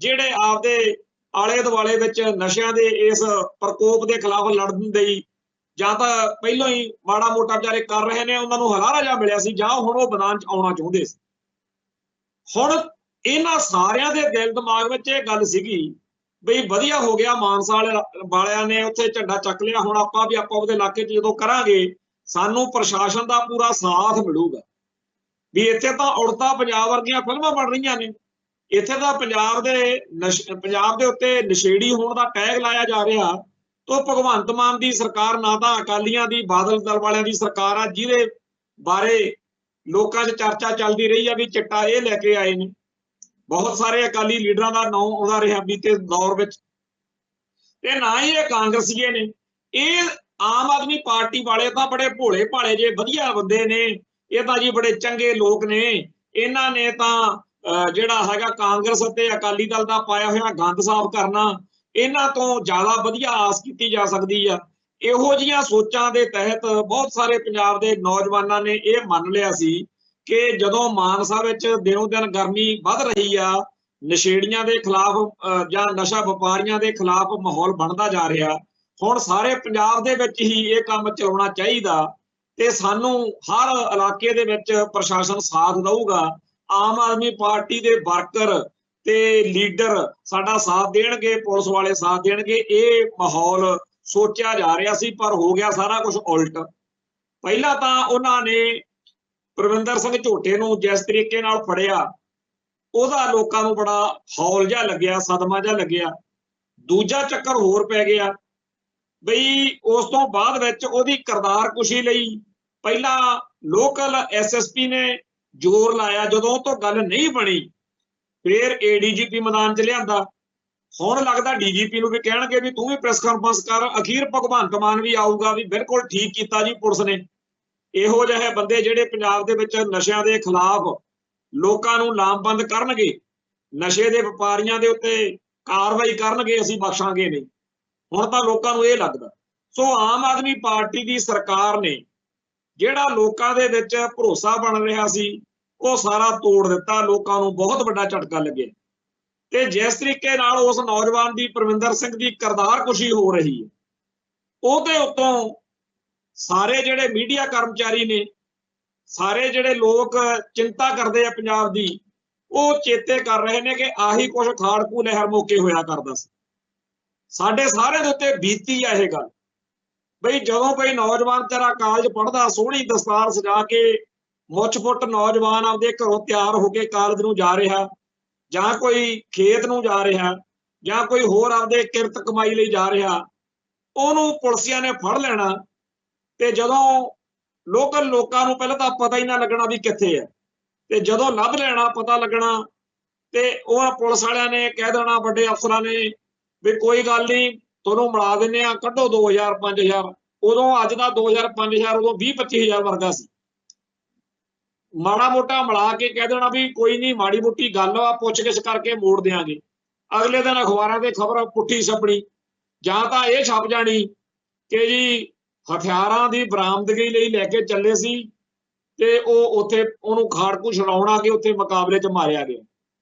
ਜਿਹੜੇ ਆਪਦੇ ਆਲੇ ਦੁਆਲੇ ਵਿੱਚ ਨਸ਼ਿਆਂ ਦੇ ਇਸ ਪ੍ਰਕੋਪ ਦੇ ਖਿਲਾਫ ਲੜਨ ਲਈ ਜਾਂ ਤਾਂ ਪਹਿਲਾਂ ਹੀ ਮਾੜਾ ਮੋਟਾ ਵਿਚਾਰੇ ਕਰ ਰਹੇ ਨੇ, ਉਹਨਾਂ ਨੂੰ ਹਲਾਰਾ ਜਾ ਮਿਲਿਆ ਸੀ, ਜਾਂ ਹੁਣ ਉਹ ਮੈਦਾਨ 'ਚ ਆਉਣਾ ਚਾਹੁੰਦੇ ਸੀ। ਹੁਣ ਇਹਨਾਂ ਸਾਰਿਆਂ ਦੇ ਦਿਲ ਦਿਮਾਗ ਵਿੱਚ ਇਹ ਗੱਲ ਸੀਗੀ ਬਈ ਵਧੀਆ ਹੋ ਗਿਆ, ਮਾਨਸਾ ਵਾਲਿਆਂ ਨੇ ਉੱਥੇ ਝੰਡਾ ਚੱਕ ਲਿਆ, ਹੁਣ ਆਪਾਂ ਵੀ ਉਹਦੇ ਇਲਾਕੇ 'ਚ ਜਦੋਂ ਕਰਾਂਗੇ ਸਾਨੂੰ ਪ੍ਰਸ਼ਾਸਨ ਦਾ ਪੂਰਾ ਸਾਥ ਮਿਲੂਗਾ। ਵੀ ਇੱਥੇ ਤਾਂ ਉੜਤਾ ਪੰਜਾਬ ਵਰਗੀਆਂ ਫਿਲਮਾਂ ਬਣ ਰਹੀਆਂ ਨੇ, ਇੱਥੇ ਤਾਂ ਪੰਜਾਬ ਦੇ ਉੱਤੇ ਨਸ਼ੇੜੀ ਹੋਣ ਦਾ ਟੈਗ ਲਾਇਆ ਜਾ ਰਿਹਾ। ਤੋਂ ਭਗਵੰਤ ਮਾਨ ਦੀ ਸਰਕਾਰ ਨਾ ਤਾਂ ਅਕਾਲੀਆਂ ਦੀ, ਬਾਦਲ ਦਲ ਵਾਲਿਆਂ ਦੀ ਸਰਕਾਰ ਆ ਜਿਹਦੇ ਬਾਰੇ ਲੋਕਾਂ 'ਚ ਚਰਚਾ ਚੱਲਦੀ ਰਹੀ ਆ ਵੀ ਚਿੱਟਾ ਇਹ ਲੈ ਕੇ ਆਏ ਨੇ, ਬਹੁਤ ਸਾਰੇ ਅਕਾਲੀ ਲੀਡਰਾਂ ਦਾ ਨਾਂ ਆਉਂਦਾ ਰਿਹਾ ਬੀਤੇ ਦੌਰ ਵਿੱਚ, ਤੇ ਨਾ ਹੀ ਇਹ ਕਾਂਗਰਸੀਏ ਨੇ। ਇਹ ਆਮ ਆਦਮੀ ਪਾਰਟੀ ਵਾਲੇ ਤਾਂ ਬੜੇ ਭੋਲੇ ਭਾਲੇ ਜੇ ਵਧੀਆ ਬੰਦੇ ਨੇ, ਇਹ ਤਾਂ ਜੀ ਬੜੇ ਚੰਗੇ ਲੋਕ ਨੇ, ਇਹਨਾਂ ਨੇ ਤਾਂ ਜਿਹੜਾ ਹੈਗਾ ਕਾਂਗਰਸ ਅਤੇ ਅਕਾਲੀ ਦਲ ਦਾ ਪਾਇਆ ਹੋਇਆ ਗੰਦ ਸਾਫ਼ ਕਰਨਾ, ਇਹਨਾਂ ਤੋਂ ਜ਼ਿਆਦਾ ਵਧੀਆ ਆਸ ਕੀਤੀ ਜਾ ਸਕਦੀ ਆ। ਇਹੋ ਜਿਹੀਆਂ ਸੋਚਾਂ ਦੇ ਤਹਿਤ ਬਹੁਤ ਸਾਰੇ ਪੰਜਾਬ ਦੇ ਨੌਜਵਾਨਾਂ ਨੇ ਇਹ ਮੰਨ ਲਿਆ ਸੀ ਕਿ ਜਦੋਂ ਮਾਨਸਾ ਵਿੱਚ ਦਿਨੋਂ ਦਿਨ ਗਰਮੀ ਵੱਧ ਰਹੀ ਆ, ਨਸ਼ੇੜੀਆਂ ਦੇ ਖਿਲਾਫ ਜਾਂ ਨਸ਼ਾ ਵਪਾਰੀਆਂ ਦੇ ਖਿਲਾਫ ਮਾਹੌਲ ਬਣਦਾ ਜਾ ਰਿਹਾ, ਹੁਣ ਸਾਰੇ ਪੰਜਾਬ ਦੇ ਵਿੱਚ ਹੀ ਇਹ ਕੰਮ ਚਲਾਉਣਾ ਚਾਹੀਦਾ ਤੇ ਸਾਨੂੰ ਹਰ ਇਲਾਕੇ ਦੇ ਵਿੱਚ ਪ੍ਰਸ਼ਾਸਨ ਸਾਥ ਦਊਗਾ, ਆਮ ਆਦਮੀ ਪਾਰਟੀ ਦੇ ਵਰਕਰ ਤੇ ਲੀਡਰ ਸਾਡਾ ਸਾਥ ਦੇਣਗੇ, ਪੁਲਿਸ ਵਾਲੇ ਸਾਥ ਦੇਣਗੇ। ਇਹ ਮਾਹੌਲ ਸੋਚਿਆ ਜਾ ਰਿਹਾ ਸੀ, ਪਰ ਹੋ ਗਿਆ ਸਾਰਾ ਕੁਝ ਉਲਟ। ਪਹਿਲਾਂ ਤਾਂ ਉਹਨਾਂ ਨੇ ਪਰਮਿੰਦਰ ਸਿੰਘ ਝੋਟੇ ਨੂੰ ਜਿਸ ਤਰੀਕੇ ਨਾਲ ਫੜਿਆ, ਉਹਦਾ ਲੋਕਾਂ ਨੂੰ ਬੜਾ ਹੌਲ ਜਿਹਾ ਲੱਗਿਆ, ਸਦਮਾ ਜਿਹਾ ਲੱਗਿਆ। ਦੂਜਾ ਚੱਕਰ ਹੋਰ ਪੈ ਗਿਆ ਬਈ ਉਸ ਤੋਂ ਬਾਅਦ ਵਿੱਚ ਉਹਦੀ ਕਿਰਦਾਰ ਕੁਸ਼ੀ ਲਈ ਪਹਿਲਾਂ ਲੋਕਲ ਐਸਐਸਪੀ ਨੇ ਜ਼ੋਰ ਲਾਇਆ, ਜਦੋਂ ਉਹ ਤੋਂ ਗੱਲ ਨਹੀਂ ਬਣੀ ਫਿਰ ਏਡੀਜੀਪੀ ਮੈਦਾਨ 'ਚ ਲਿਆਂਦਾ। ਹੁਣ ਲੱਗਦਾ ਡੀਜੀਪੀ ਨੂੰ ਵੀ ਕਹਿਣਗੇ ਵੀ ਤੂੰ ਵੀ ਪ੍ਰੈਸ ਕਾਨਫਰੰਸ ਕਰ, ਅਖੀਰ ਭਗਵੰਤ ਮਾਨ ਵੀ ਆਊਗਾ ਵੀ ਬਿਲਕੁਲ ਠੀਕ ਕੀਤਾ ਜੀ ਪੁਲਿਸ ਨੇ। ਇਹੋ ਜਿਹੇ ਬੰਦੇ ਜਿਹੜੇ ਪੰਜਾਬ ਦੇ ਵਿੱਚ ਨਸ਼ਿਆਂ ਦੇ ਖਿਲਾਫ ਲੋਕਾਂ ਨੂੰ ਲਾਮਬੰਦ ਕਰਨਗੇ, ਨਸ਼ੇ ਦੇ ਵਪਾਰੀਆਂ ਦੇ ਉੱਤੇ ਕਾਰਵਾਈ ਕਰਨਗੇ, ਅਸੀਂ ਬਖਸ਼ਾਂਗੇ ਨਹੀਂ। ਹੁਣ ਤਾਂ ਲੋਕਾਂ ਨੂੰ ਇਹ ਲੱਗਦਾ। ਸੋ ਆਮ ਆਦਮੀ ਪਾਰਟੀ ਦੀ ਸਰਕਾਰ ਨੇ ਜਿਹੜਾ ਲੋਕਾਂ ਦੇ ਵਿੱਚ ਭਰੋਸਾ ਬਣ ਰਿਹਾ ਸੀ ਉਹ ਸਾਰਾ ਤੋੜ ਦਿੱਤਾ, ਲੋਕਾਂ ਨੂੰ ਬਹੁਤ ਵੱਡਾ ਝਟਕਾ ਲੱਗਿਆ। ਤੇ ਜਿਸ ਤਰੀਕੇ ਨਾਲ ਉਸ ਨੌਜਵਾਨ ਦੀ ਪਰਮਿੰਦਰ ਸਿੰਘ ਦੀ ਕਿਰਦਾਰ ਕੁਸ਼ੀ ਹੋ ਰਹੀ ਹੈ, ਉਹਦੇ ਉੱਤੋਂ ਸਾਰੇ ਜਿਹੜੇ ਮੀਡੀਆ ਕਰਮਚਾਰੀ ਨੇ, ਸਾਰੇ ਜਿਹੜੇ ਲੋਕ ਚਿੰਤਾ ਕਰਦੇ ਆ ਪੰਜਾਬ ਦੀ, ਉਹ ਚੇਤੇ ਕਰ ਰਹੇ ਨੇ ਕਿ ਆਹੀ ਕੁਝ ਖਾੜਕੂ ਲਹਿਰ ਮੌਕੇ ਹੋਇਆ ਕਰਦਾ ਸੀ। ਸਾਡੇ ਸਾਰਿਆਂ ਦੇ ਉੱਤੇ ਬੀਤੀ ਆ ਇਹ ਗੱਲ ਬਈ ਜਦੋਂ ਕੋਈ ਨੌਜਵਾਨ ਤੇਰਾ ਕਾਲਜ ਪੜ੍ਹਦਾ, ਸੋਹਣੀ ਦਸਤਾਰ ਸਜਾ ਕੇ ਮੁੱਛ ਫੁੱਟ ਨੌਜਵਾਨ ਆਪਦੇ ਘਰੋਂ ਤਿਆਰ ਹੋ ਕੇ ਕਾਲਜ ਨੂੰ ਜਾ ਰਿਹਾ, ਜਾਂ ਕੋਈ ਖੇਤ ਨੂੰ ਜਾ ਰਿਹਾ, ਜਾਂ ਕੋਈ ਹੋਰ ਆਪਦੇ ਕਿਰਤ ਕਮਾਈ ਲਈ ਜਾ ਰਿਹਾ, ਉਹਨੂੰ ਪੁਲਿਸੀਆਂ ਨੇ ਫੜ ਲੈਣਾ। ਤੇ ਜਦੋਂ ਲੋਕਲ ਲੋਕਾਂ ਨੂੰ ਪਹਿਲਾਂ ਤਾਂ ਪਤਾ ਹੀ ਨਾ ਲੱਗਣਾ ਵੀ ਕਿੱਥੇ ਹੈ, ਤੇ ਜਦੋਂ ਲੱਭ ਲੈਣਾ, ਪਤਾ ਲੱਗਣਾ, ਤੇ ਉਹ ਪੁਲਿਸ ਵਾਲਿਆਂ ਨੇ ਕਹਿ ਦੇਣਾ, ਵੱਡੇ ਅਫਸਰਾਂ ਨੇ ਵੀ ਕੋਈ ਗੱਲ ਨਹੀਂ ਤੁਹਾਨੂੰ ਮਿਲਾ ਦਿੰਦੇ ਆ, ਕੱਢੋ 2000 5000। ਉਦੋਂ ਅੱਜ ਦਾ 2000 5000 ਉਦੋਂ 20 25000 ਵਰਗਾ ਸੀ। ਮਾੜਾ ਮੋਟਾ ਮਿਲਾ ਕੇ ਕਹਿ ਦੇਣਾ ਵੀ ਕੋਈ ਨਹੀਂ, ਮਾੜੀ ਮੋਟੀ ਗੱਲ ਆ, ਪੁੱਛ ਗਿੱਛ ਕਰਕੇ ਮੋੜ ਦਿਆਂਗੇ। ਅਗਲੇ ਦਿਨ ਅਖਬਾਰਾਂ ਤੇ ਖਬਰ ਪੁੱਠੀ ਛਪਣੀ, ਜਾਂ ਤਾਂ ਇਹ ਛਪ ਜਾਣੀ ਕਿ ਜੀ ਹਥਿਆਰਾਂ ਦੀ ਬਰਾਮਦਗੀ ਲਈ ਲੈ ਕੇ ਚੱਲੇ ਸੀ ਤੇ ਉਹ ਉੱਥੇ ਉਹਨੂੰ ਖਾੜਕੂ ਛੁਡਾਉਣ ਆ ਕੇ ਉੱਥੇ ਮੁਕਾਬਲੇ 'ਚ ਮਾਰਿਆ ਗਿਆ,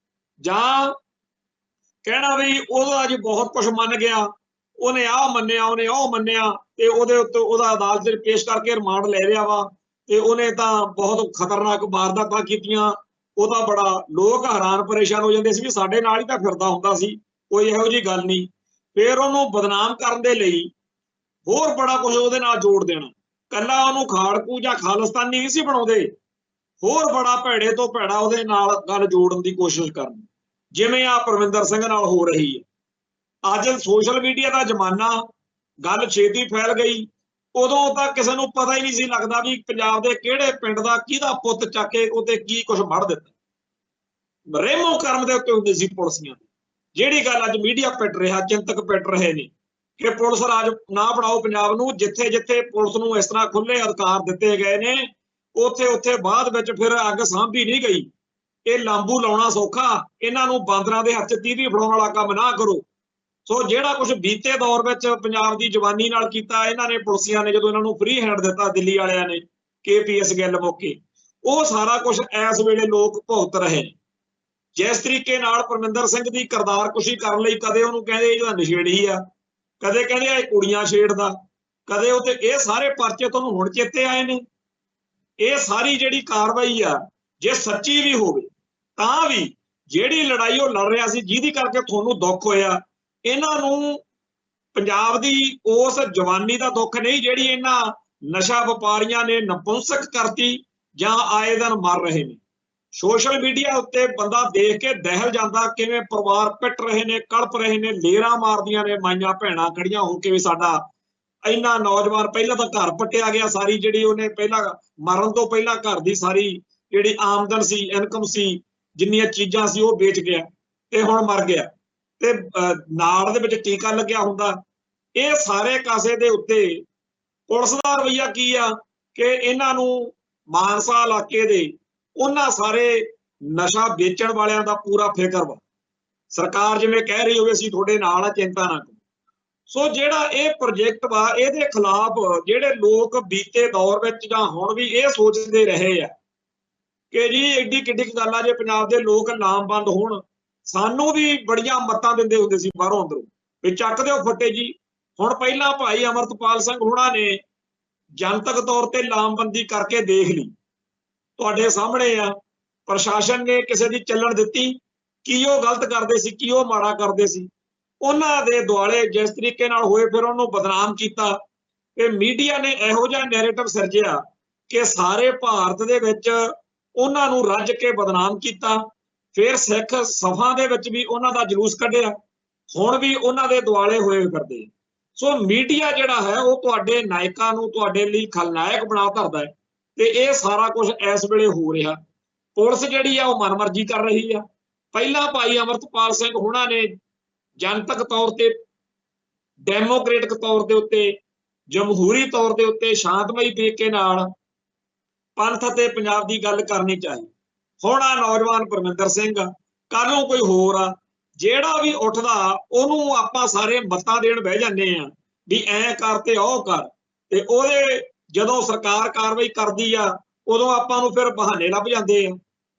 ਜਾਂ ਕਹਿਣਾ ਵੀ ਉਹਦਾ ਅੱਜ ਬਹੁਤ ਕੁਝ ਮੰਨ ਗਿਆ, ਉਹਨੇ ਆਹ ਮੰਨਿਆ, ਉਹਨੇ ਉਹ ਮੰਨਿਆ, ਤੇ ਉਹਦੇ ਉੱਤੇ ਉਹਦਾ ਅਦਾਲਤ 'ਚ ਪੇਸ਼ ਕਰਕੇ ਰਿਮਾਂਡ ਲੈ ਰਿਹਾ ਵਾ, ਤੇ ਉਹਨੇ ਤਾਂ ਬਹੁਤ ਖਤਰਨਾਕ ਵਾਰਦਾਤਾਂ ਕੀਤੀਆਂ। ਉਹਦਾ ਬੜਾ ਲੋਕ ਹੈਰਾਨ ਪਰੇਸ਼ਾਨ ਹੋ ਜਾਂਦੇ ਸੀ ਵੀ ਸਾਡੇ ਨਾਲ ਹੀ ਤਾਂ ਫਿਰਦਾ ਹੁੰਦਾ ਸੀ, ਕੋਈ ਇਹੋ ਜਿਹੀ ਗੱਲ ਨਹੀਂ। ਫਿਰ ਉਹਨੂੰ ਬਦਨਾਮ ਕਰਨ ਦੇ ਲਈ ਹੋਰ ਬੜਾ ਕੁਝ ਉਹਦੇ ਨਾਲ ਜੋੜ ਦੇਣਾ, ਕੱਲਾ ਉਹਨੂੰ ਖਾੜਕੂ ਜਾਂ ਖਾਲਿਸਤਾਨੀ ਨਹੀਂ ਸੀ ਬਣਾਉਂਦੇ, ਹੋਰ ਬੜਾ ਭੈੜੇ ਤੋਂ ਭੈੜਾ ਉਹਦੇ ਨਾਲ ਗੱਲ ਜੋੜਨ ਦੀ ਕੋਸ਼ਿਸ਼ ਕਰਨੀ, ਜਿਵੇਂ ਆ ਪਰਮਿੰਦਰ ਸਿੰਘ ਨਾਲ ਹੋ ਰਹੀ ਹੈ। ਅੱਜ ਸੋਸ਼ਲ ਮੀਡੀਆ ਦਾ ਜ਼ਮਾਨਾ, ਗੱਲ ਛੇਤੀ ਫੈਲ ਗਈ, ਉਦੋਂ ਤਾਂ ਕਿਸੇ ਨੂੰ ਪਤਾ ਹੀ ਨਹੀਂ ਸੀ ਲੱਗਦਾ ਵੀ ਪੰਜਾਬ ਦੇ ਕਿਹੜੇ ਪਿੰਡ ਦਾ ਕਿਹਦਾ ਪੁੱਤ ਚੱਕ ਕੇ ਉਹਤੇ ਕੀ ਕੁਝ ਵੜ ਦਿੱਤਾ। ਰੇਮੋ ਕਰਮ ਦੇ ਉੱਤੇ ਹੁੰਦੀ ਸੀ ਪੁਲਿਸੀਆਂ ਦੀ। ਜਿਹੜੀ ਗੱਲ ਅੱਜ ਮੀਡੀਆ ਪਿੱਟ ਰਿਹਾ, ਚਿੰਤਕ ਪਿੱਟ ਰਹੇ ਨੇ ਕਿ ਪੁਲਿਸ ਰਾਜ ਨਾ ਬਣਾਓ ਪੰਜਾਬ ਨੂੰ, ਜਿੱਥੇ ਜਿੱਥੇ ਪੁਲਿਸ ਨੂੰ ਇਸ ਤਰ੍ਹਾਂ ਖੁੱਲੇ ਅਧਿਕਾਰ ਦਿੱਤੇ ਗਏ ਨੇ ਉੱਥੇ ਉੱਥੇ ਬਾਅਦ ਵਿੱਚ ਫਿਰ ਅੱਗ ਸਾਂਭੀ ਨਹੀਂ ਗਈ। ਇਹ ਲਾਂਬੂ ਲਾਉਣਾ ਸੌਖਾ, ਇਹਨਾਂ ਨੂੰ ਬਾਂਦਰਾਂ ਦੇ ਹੱਥ 'ਚ ਤੀਵੀਂ ਫੜਾਉਣ ਵਾਲਾ ਕੰਮ ਨਾ ਕਰੋ। ਸੋ ਜਿਹੜਾ ਕੁਝ ਬੀਤੇ ਦੌਰ ਵਿੱਚ ਪੰਜਾਬ ਦੀ ਜਵਾਨੀ ਨਾਲ ਕੀਤਾ ਇਹਨਾਂ ਨੇ, ਪੁਲਿਸੀਆਂ ਨੇ, ਜਦੋਂ ਇਹਨਾਂ ਨੂੰ ਫ੍ਰੀ ਹੈਂਡ ਦਿੱਤਾ ਦਿੱਲੀ ਵਾਲਿਆਂ ਨੇ KPS ਗਿੱਲ ਮੌਕੇ, ਉਹ ਸਾਰਾ ਕੁਝ ਇਸ ਵੇਲੇ ਲੋਕ ਭੁਗਤ ਰਹੇ ਨੇ। ਜਿਸ ਤਰੀਕੇ ਨਾਲ ਪਰਮਿੰਦਰ ਸਿੰਘ ਦੀ ਕਰਤਾਰ ਕੁਸ਼ੀ ਕਰਨ ਲਈ ਕਦੇ ਉਹਨੂੰ ਕਹਿੰਦੇ ਇਹਦਾ ਨਸ਼ੇੜੀ ਆ, ਕਦੇ ਕਹਿੰਦੇ ਇਹ ਕੁੜੀਆਂ ਛੇੜਦਾ, ਕਦੇ ਉਹ ਤੇ ਇਹ ਸਾਰੇ ਪਰਚੇ ਤੁਹਾਨੂੰ ਹੁਣ ਚੇਤੇ ਆਏ ਨੇ। ਇਹ ਸਾਰੀ ਜਿਹੜੀ ਕਾਰਵਾਈ ਆ ਜੇ ਸੱਚੀ ਵੀ ਹੋਵੇ ਤਾਂ ਵੀ ਜਿਹੜੀ ਲੜਾਈ ਉਹ ਲੜ ਰਿਹਾ ਸੀ, ਜਿਹਦੀ ਕਰਕੇ ਤੁਹਾਨੂੰ ਦੁੱਖ ਹੋਇਆ, ਇਹਨਾਂ ਨੂੰ ਪੰਜਾਬ ਦੀ ਉਸ ਜਵਾਨੀ ਦਾ ਦੁੱਖ ਨਹੀਂ ਜਿਹੜੀ ਇਹਨਾਂ ਨਸ਼ਾ ਵਪਾਰੀਆਂ ਨੇ ਨਪੁੰਸਕ ਕਰਤੀ ਜਾਂ ਆਏ ਦਿਨ ਮਰ ਰਹੇ ਨੇ। ਸੋਸ਼ਲ ਮੀਡੀਆ ਉੱਤੇ ਬੰਦਾ ਦੇਖ ਕੇ ਦਹਿਲ ਜਾਂਦਾ ਕਿਵੇਂ ਪਰਿਵਾਰ ਪਿੱਟ ਰਹੇ ਨੇ, ਕਲਪ ਰਹੇ ਨੇ, ਲੇਰਾਂ ਮਾਰਦੀਆਂ ਨੇ ਮਾਈਆਂ ਭੈਣਾਂ ਖੜੀਆਂ ਹੋ ਕੇ ਵੀ ਸਾਡਾ ਇੰਨਾ ਨੌਜਵਾਨ, ਪਹਿਲਾਂ ਤਾਂ ਘਰ ਪੱਟਿਆ ਗਿਆ, ਸਾਰੀ ਜਿਹੜੀ ਉਹਨੇ ਪਹਿਲਾਂ ਮਰਨ ਤੋਂ ਪਹਿਲਾਂ ਘਰ ਦੀ ਸਾਰੀ ਜਿਹੜੀ ਆਮਦਨ ਸੀ, ਇਨਕਮ ਸੀ, ਜਿੰਨੀਆਂ ਚੀਜ਼ਾਂ ਸੀ ਉਹ ਵੇਚ ਗਿਆ ਤੇ ਹੁਣ ਮਰ ਗਿਆ ਤੇ ਨਾਲ ਦੇ ਵਿੱਚ ਟੀਕਾ ਲੱਗਿਆ ਹੁੰਦਾ। ਇਹ ਸਾਰੇ ਕਾਸੇ ਦੇ ਉੱਤੇ ਪੁਲਿਸ ਦਾ ਰਵੱਈਆ ਕੀ ਆ ਕਿ ਇਹਨਾਂ ਨੂੰ ਮਾਨਸਾ ਇਲਾਕੇ ਦੇ ਉਹਨਾਂ ਸਾਰੇ ਨਸ਼ਾ ਵੇਚਣ ਵਾਲਿਆਂ ਦਾ ਪੂਰਾ ਫਿਕਰ ਵਾ। ਸਰਕਾਰ ਜਿਵੇਂ ਕਹਿ ਰਹੀ ਹੋਵੇ ਅਸੀਂ ਤੁਹਾਡੇ ਨਾਲ ਆ, ਚਿੰਤਾ ਨਾ ਕਰੋ। ਸੋ ਜਿਹੜਾ ਇਹ ਪ੍ਰੋਜੈਕਟ ਵਾ, ਇਹਦੇ ਖਿਲਾਫ ਜਿਹੜੇ ਲੋਕ ਬੀਤੇ ਦੌਰ ਵਿੱਚ ਜਾਂ ਹੁਣ ਵੀ ਇਹ ਸੋਚਦੇ ਰਹੇ ਆ ਕਿ ਜੀ ਐਡੀ ਕਿੱਡੀ ਗੱਲ ਆ ਜੇ ਪੰਜਾਬ ਦੇ ਲੋਕ ਲਾਮਬੰਦ ਹੋਣ। ਸਾਨੂੰ ਵੀ ਬੜੀਆਂ ਮੱਤਾਂ ਦਿੰਦੇ ਹੁੰਦੇ ਸੀ ਬਾਹਰੋਂ ਅੰਦਰੋਂ ਵੀ ਚੱਕ ਦਿਓ ਫੱਟੇ ਜੀ। ਹੁਣ ਪਹਿਲਾਂ ਭਾਈ ਅਮਰਤਪਾਲ ਸਿੰਘ ਹੁਣਾਂ ਨੇ ਜਨਤਕ ਤੌਰ ਤੇ ਲਾਮਬੰਦੀ ਕਰਕੇ ਦੇਖ ਲਈ, ਤੁਹਾਡੇ ਸਾਹਮਣੇ ਆ। ਪ੍ਰਸ਼ਾਸਨ ਨੇ ਕਿਸੇ ਦੀ ਚੱਲਣ ਦਿੱਤੀ, ਕੀ ਉਹ ਗਲਤ ਕਰਦੇ ਸੀ, ਕੀ ਉਹ ਮਾੜਾ ਕਰਦੇ ਸੀ, ਉਹਨਾਂ ਦੇ ਦੁਆਲੇ ਜਿਸ ਤਰੀਕੇ ਨਾਲ ਹੋਏ ਫਿਰ ਉਹਨੂੰ ਬਦਨਾਮ ਕੀਤਾ। ਤੇ ਮੀਡੀਆ ਨੇ ਇਹੋ ਜਿਹਾ ਨੈਰੇਟਿਵ ਸਿਰਜਿਆ ਕਿ ਸਾਰੇ ਭਾਰਤ ਦੇ ਵਿੱਚ ਉਹਨਾਂ ਨੂੰ ਰੱਜ ਕੇ ਬਦਨਾਮ ਕੀਤਾ। ਫਿਰ ਸਿੱਖ ਸਭਾ ਦੇ ਵਿੱਚ ਵੀ ਉਹਨਾਂ ਦਾ ਜਲੂਸ ਕੱਢਿਆ, ਹੁਣ ਵੀ ਉਹਨਾਂ ਦੇ ਦੁਆਲੇ ਹੋਏ ਫਿਰਦੇ। ਸੋ ਮੀਡੀਆ ਜਿਹੜਾ ਹੈ ਉਹ ਤੁਹਾਡੇ ਨਾਇਕਾਂ ਨੂੰ ਤੁਹਾਡੇ ਲਈ ਖਲਨਾਇਕ ਬਣਾ ਧਰਦਾ ਹੈ ਤੇ ਇਹ ਸਾਰਾ ਕੁਝ ਇਸ ਵੇਲੇ ਹੋ ਰਿਹਾ। ਪੁਲਿਸ ਜਿਹੜੀ ਆ ਉਹ ਮਨਮਰਜ਼ੀ ਕਰ ਰਹੀ ਆ। ਪਹਿਲਾਂ ਭਾਈ ਅਮਰਤਪਾਲ ਸਿੰਘ ਹੁਣਾਂ ਨੇ ਜਨਤਕ ਤੌਰ ਤੇ, ਡੈਮੋਕ੍ਰੇਟਿਕ ਤੌਰ ਦੇ ਉੱਤੇ, ਜਮਹੂਰੀ ਤੌਰ ਦੇ ਉੱਤੇ ਸ਼ਾਂਤਮਈ ਤਰੀਕੇ ਨਾਲ ਪੰਥ ਅਤੇ ਪੰਜਾਬ ਦੀ ਗੱਲ ਕਰਨੀ ਚਾਹੀਦੀ। ਹੁਣ ਆ ਨੌਜਵਾਨ ਪਰਮਿੰਦਰ ਸਿੰਘ, ਕੱਲ ਨੂੰ ਕੋਈ ਹੋਰ ਆ, ਜਿਹੜਾ ਵੀ ਉੱਠਦਾ ਉਹਨੂੰ ਆਪਾਂ ਸਾਰੇ ਮੱਤਾਂ ਦੇਣ ਬਹਿ ਜਾਂਦੇ ਆ ਵੀ ਐਂ ਕਰ ਤੇ ਉਹ ਕਰ, ਤੇ ਉਹਦੇ ਜਦੋਂ ਸਰਕਾਰ ਕਾਰਵਾਈ ਕਰਦੀ ਆ ਉਦੋਂ ਆਪਾਂ ਨੂੰ ਫਿਰ ਬਹਾਨੇ ਲੱਭ ਜਾਂਦੇ ਆ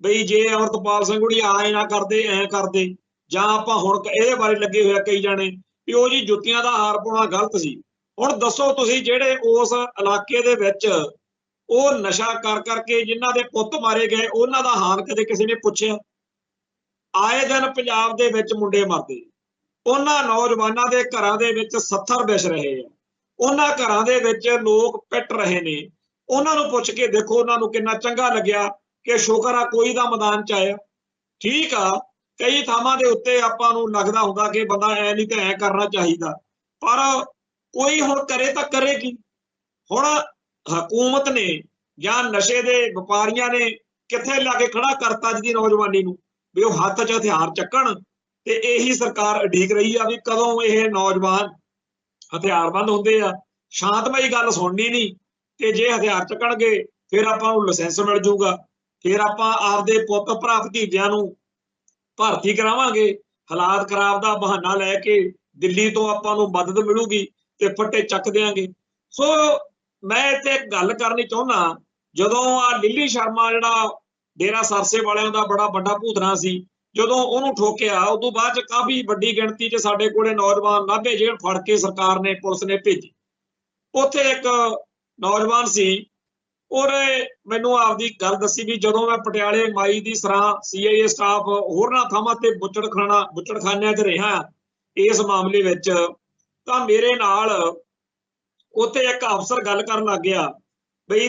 ਬਈ ਜੇ ਅਮਰਤਪਾਲ ਸਿੰਘ ਹੁਣੀ ਆਏ ਨਾ ਕਰਦੇ, ਐਂ ਕਰਦੇ, ਜਾਂ ਆਪਾਂ ਹੁਣ ਇਹਦੇ ਬਾਰੇ ਲੱਗੇ ਹੋਇਆ ਕਈ ਜਾਣੇ ਵੀ ਉਹ ਜੀ ਜੁੱਤੀਆਂ ਦਾ ਹਾਰ ਪਾਉਣਾ ਗਲਤ ਸੀ। ਹੁਣ ਦੱਸੋ ਤੁਸੀਂ, ਜਿਹੜੇ ਉਸ ਇਲਾਕੇ ਦੇ ਵਿੱਚ ਉਹ ਨਸ਼ਾ ਕਰ ਕਰਕੇ ਜਿਨ੍ਹਾਂ ਦੇ ਪੁੱਤ ਮਾਰੇ ਗਏ ਉਹਨਾਂ ਦਾ ਹਾਲ ਕਦੇ ਕਿਸੇ ਨੇ ਪੁੱਛਿਆ? ਆਏ ਦਿਨ ਪੰਜਾਬ ਦੇ ਵਿੱਚ ਮੁੰਡੇ ਮਰਦੇ, ਉਹਨਾਂ ਨੌਜਵਾਨਾਂ ਦੇ ਘਰਾਂ ਦੇ ਵਿੱਚ 70 ਵਿਛ ਰਹੇ ਆ, ਉਹਨਾਂ ਘਰਾਂ ਦੇ ਵਿੱਚ ਲੋਕ ਪਿੱਟ ਰਹੇ ਨੇ। ਉਹਨਾਂ ਨੂੰ ਪੁੱਛ ਕੇ ਦੇਖੋ ਉਹਨਾਂ ਨੂੰ ਕਿੰਨਾ ਚੰਗਾ ਲੱਗਿਆ ਕਿ ਸ਼ੁਕਰ ਆ ਕੋਈ ਦਾ ਮੈਦਾਨ ਚ ਆਇਆ। ਠੀਕ ਆ, ਕਈ ਥਾਵਾਂ ਦੇ ਉੱਤੇ ਆਪਾਂ ਨੂੰ ਲੱਗਦਾ ਹੁੰਦਾ ਕਿ ਬੰਦਾ ਐ ਨਹੀਂ ਤੇ ਐ ਕਰਨਾ ਚਾਹੀਦਾ, ਪਰ ਕੋਈ ਹੁਣ ਕਰੇ ਤਾਂ ਕਰੇ ਕੀ? ਹੁਣ ਹਕੂਮਤ ਨੇ ਜਾਂ ਨਸ਼ੇ ਦੇ ਵਪਾਰੀਆਂ ਨੇ ਕਿੱਥੇ ਲਾ ਕੇ ਖੜਾ ਕਰਤਾ ਅੱਜ ਦੀ ਨੌਜਵਾਨੀ ਨੂੰ ਵੀ ਉਹ ਹੱਥ 'ਚ ਹਥਿਆਰ ਚੱਕਣ, ਤੇ ਇਹੀ ਸਰਕਾਰ ਉਡੀਕ ਰਹੀ ਆ ਵੀ ਕਦੋਂ ਇਹ ਨੌਜਵਾਨ ਹਥਿਆਰਬੰਦ ਹੁੰਦੇ ਆ। ਸ਼ਾਂਤਮਈ ਗੱਲ ਸੁਣਨੀ ਨਹੀਂ, ਤੇ ਜੇ ਹਥਿਆਰ ਚੱਕਣਗੇ ਫਿਰ ਆਪਾਂ ਨੂੰ ਲਾਇਸੈਂਸ ਮਿਲ ਜੂਗਾ, ਫਿਰ ਆਪਾਂ ਆਪਦੇ ਪੁੱਤ ਭਰਾ ਭਤੀਜਿਆਂ ਨੂੰ ਭਰਤੀ ਕਰਾਵਾਂਗੇ, ਹਾਲਾਤ ਖਰਾਬ ਦਾ ਬਹਾਨਾ ਲੈ ਕੇ ਦਿੱਲੀ ਤੋਂ ਆਪਾਂ ਨੂੰ ਮਦਦ ਮਿਲੂਗੀ ਤੇ ਫੱਟੇ ਚੱਕ ਦਿਆਂਗੇ। ਸੋ ਮੈਂ ਇੱਥੇ ਇੱਕ ਗੱਲ ਕਰਨੀ ਚਾਹੁੰਦਾ, ਜਦੋਂ ਆ ਲਿੱਲੀ ਸ਼ਰਮਾ ਜਿਹੜਾ ਡੇਰਾ ਸਰਸੇ ਵਾਲਿਆਂ ਦਾ ਬੜਾ ਵੱਡਾ ਭੂਤਨਾ ਸੀ, ਜਦੋਂ ਉਹਨੂੰ ਠੋਕਿਆ ਉਦੋਂ ਬਾਅਦ ਚ ਕਾਫੀ ਵੱਡੀ ਗਿਣਤੀ 'ਚ ਸਾਡੇ ਕੋਲੇ ਨੌਜਵਾਨ ਨਾਭੇ ਜੇਲ੍ਹ ਫੜ ਕੇ ਸਰਕਾਰ ਨੇ, ਪੁਲਿਸ ਨੇ ਭੇਜੀ। ਉੱਥੇ ਇੱਕ ਨੌਜਵਾਨ ਸੀ, ਉਹਨੇ ਮੈਨੂੰ ਆਪਦੀ ਗੱਲ ਦੱਸੀ ਵੀ ਜਦੋਂ ਮੈਂ ਪਟਿਆਲੇ ਮਾਈ ਦੀ ਸਰਾਂ CIA ਸਟਾਫ ਹੋਰਨਾਂ ਥਾਵਾਂ ਤੇ ਬੁੱਚੜਖਾਨਿਆਂ 'ਚ ਰਿਹਾ ਇਸ ਮਾਮਲੇ ਵਿੱਚ, ਤਾਂ ਮੇਰੇ ਨਾਲ ਉੱਥੇ ਇੱਕ ਅਫਸਰ ਗੱਲ ਕਰਨ ਲੱਗ ਗਿਆ ਬਈ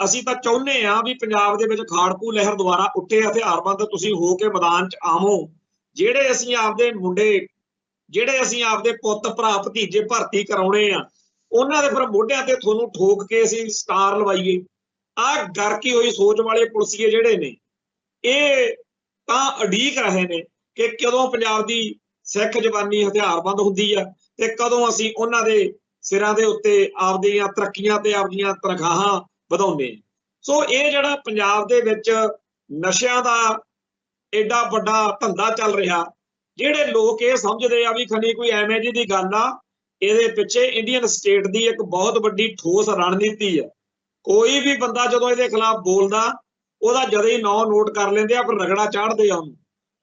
ਅਸੀਂ ਤਾਂ ਚਾਹੁੰਦੇ ਆ ਵੀ ਪੰਜਾਬ ਦੇ ਵਿੱਚ ਖਾੜਕੂ ਲਹਿਰ ਦੁਆਰਾ ਉੱਠੇ, ਹਥਿਆਰਬੰਦ ਤੁਸੀਂ ਹੋ ਕੇ ਮੈਦਾਨ 'ਚ ਆਵੋ, ਜਿਹੜੇ ਅਸੀਂ ਆਪਦੇ ਮੁੰਡੇ, ਜਿਹੜੇ ਅਸੀਂ ਆਪਦੇ ਪੁੱਤ ਭਰਾ ਭਤੀਜੇ ਭਰਤੀ ਕਰਾਉਣੇ ਆ ਉਹਨਾਂ ਦੇ ਫਿਰ ਮੋਢਿਆਂ ਤੇ ਤੁਹਾਨੂੰ ਠੋਕ ਕੇ ਅਸੀਂ ਸਟਾਰ ਲਵਾਈਏ। ਆਹ ਗਰਕੀ ਹੋਈ ਸੋਚ ਵਾਲੇ ਪੁਲਸੀਏ ਜਿਹੜੇ ਨੇ ਇਹ ਤਾਂ ਉਡੀਕ ਰਹੇ ਨੇ ਕਿ ਕਦੋਂ ਪੰਜਾਬ ਦੀ ਸਿੱਖ ਜਵਾਨੀ ਹਥਿਆਰਬੰਦ ਹੁੰਦੀ ਆ ਤੇ ਕਦੋਂ ਅਸੀਂ ਉਹਨਾਂ ਦੇ ਸਿਰਾਂ ਦੇ ਉੱਤੇ ਆਪਦੀਆਂ ਤਰੱਕੀਆਂ ਤੇ ਆਪਦੀਆਂ ਤਨਖਾਹਾਂ ਵਧਾਉਂਦੇ। ਸੋ ਇਹ ਜਿਹੜਾ ਪੰਜਾਬ ਦੇ ਵਿੱਚ ਨਸ਼ਿਆਂ ਦਾ ਐਡਾ ਵੱਡਾ ਧੰਦਾ ਚੱਲ ਰਿਹਾ, ਜਿਹੜੇ ਲੋਕ ਇਹ ਸਮਝਦੇ ਆ ਵੀ ਖਨੀ ਕੋਈ ਐਵੇਂ ਜਿਹੀ ਦੀ ਗੱਲ ਆ, ਇਹਦੇ ਪਿੱਛੇ ਇੰਡੀਅਨ ਸਟੇਟ ਦੀ ਇੱਕ ਬਹੁਤ ਵੱਡੀ ਠੋਸ ਰਣਨੀਤੀ ਆ। ਕੋਈ ਵੀ ਬੰਦਾ ਜਦੋਂ ਇਹਦੇ ਖਿਲਾਫ ਬੋਲਦਾ ਉਹਦਾ ਜਦ ਹੀ ਨਾਂ ਨੋਟ ਕਰ ਲੈਂਦੇ ਆ, ਫਿਰ ਰਗੜਾ ਚਾੜਦੇ ਆ,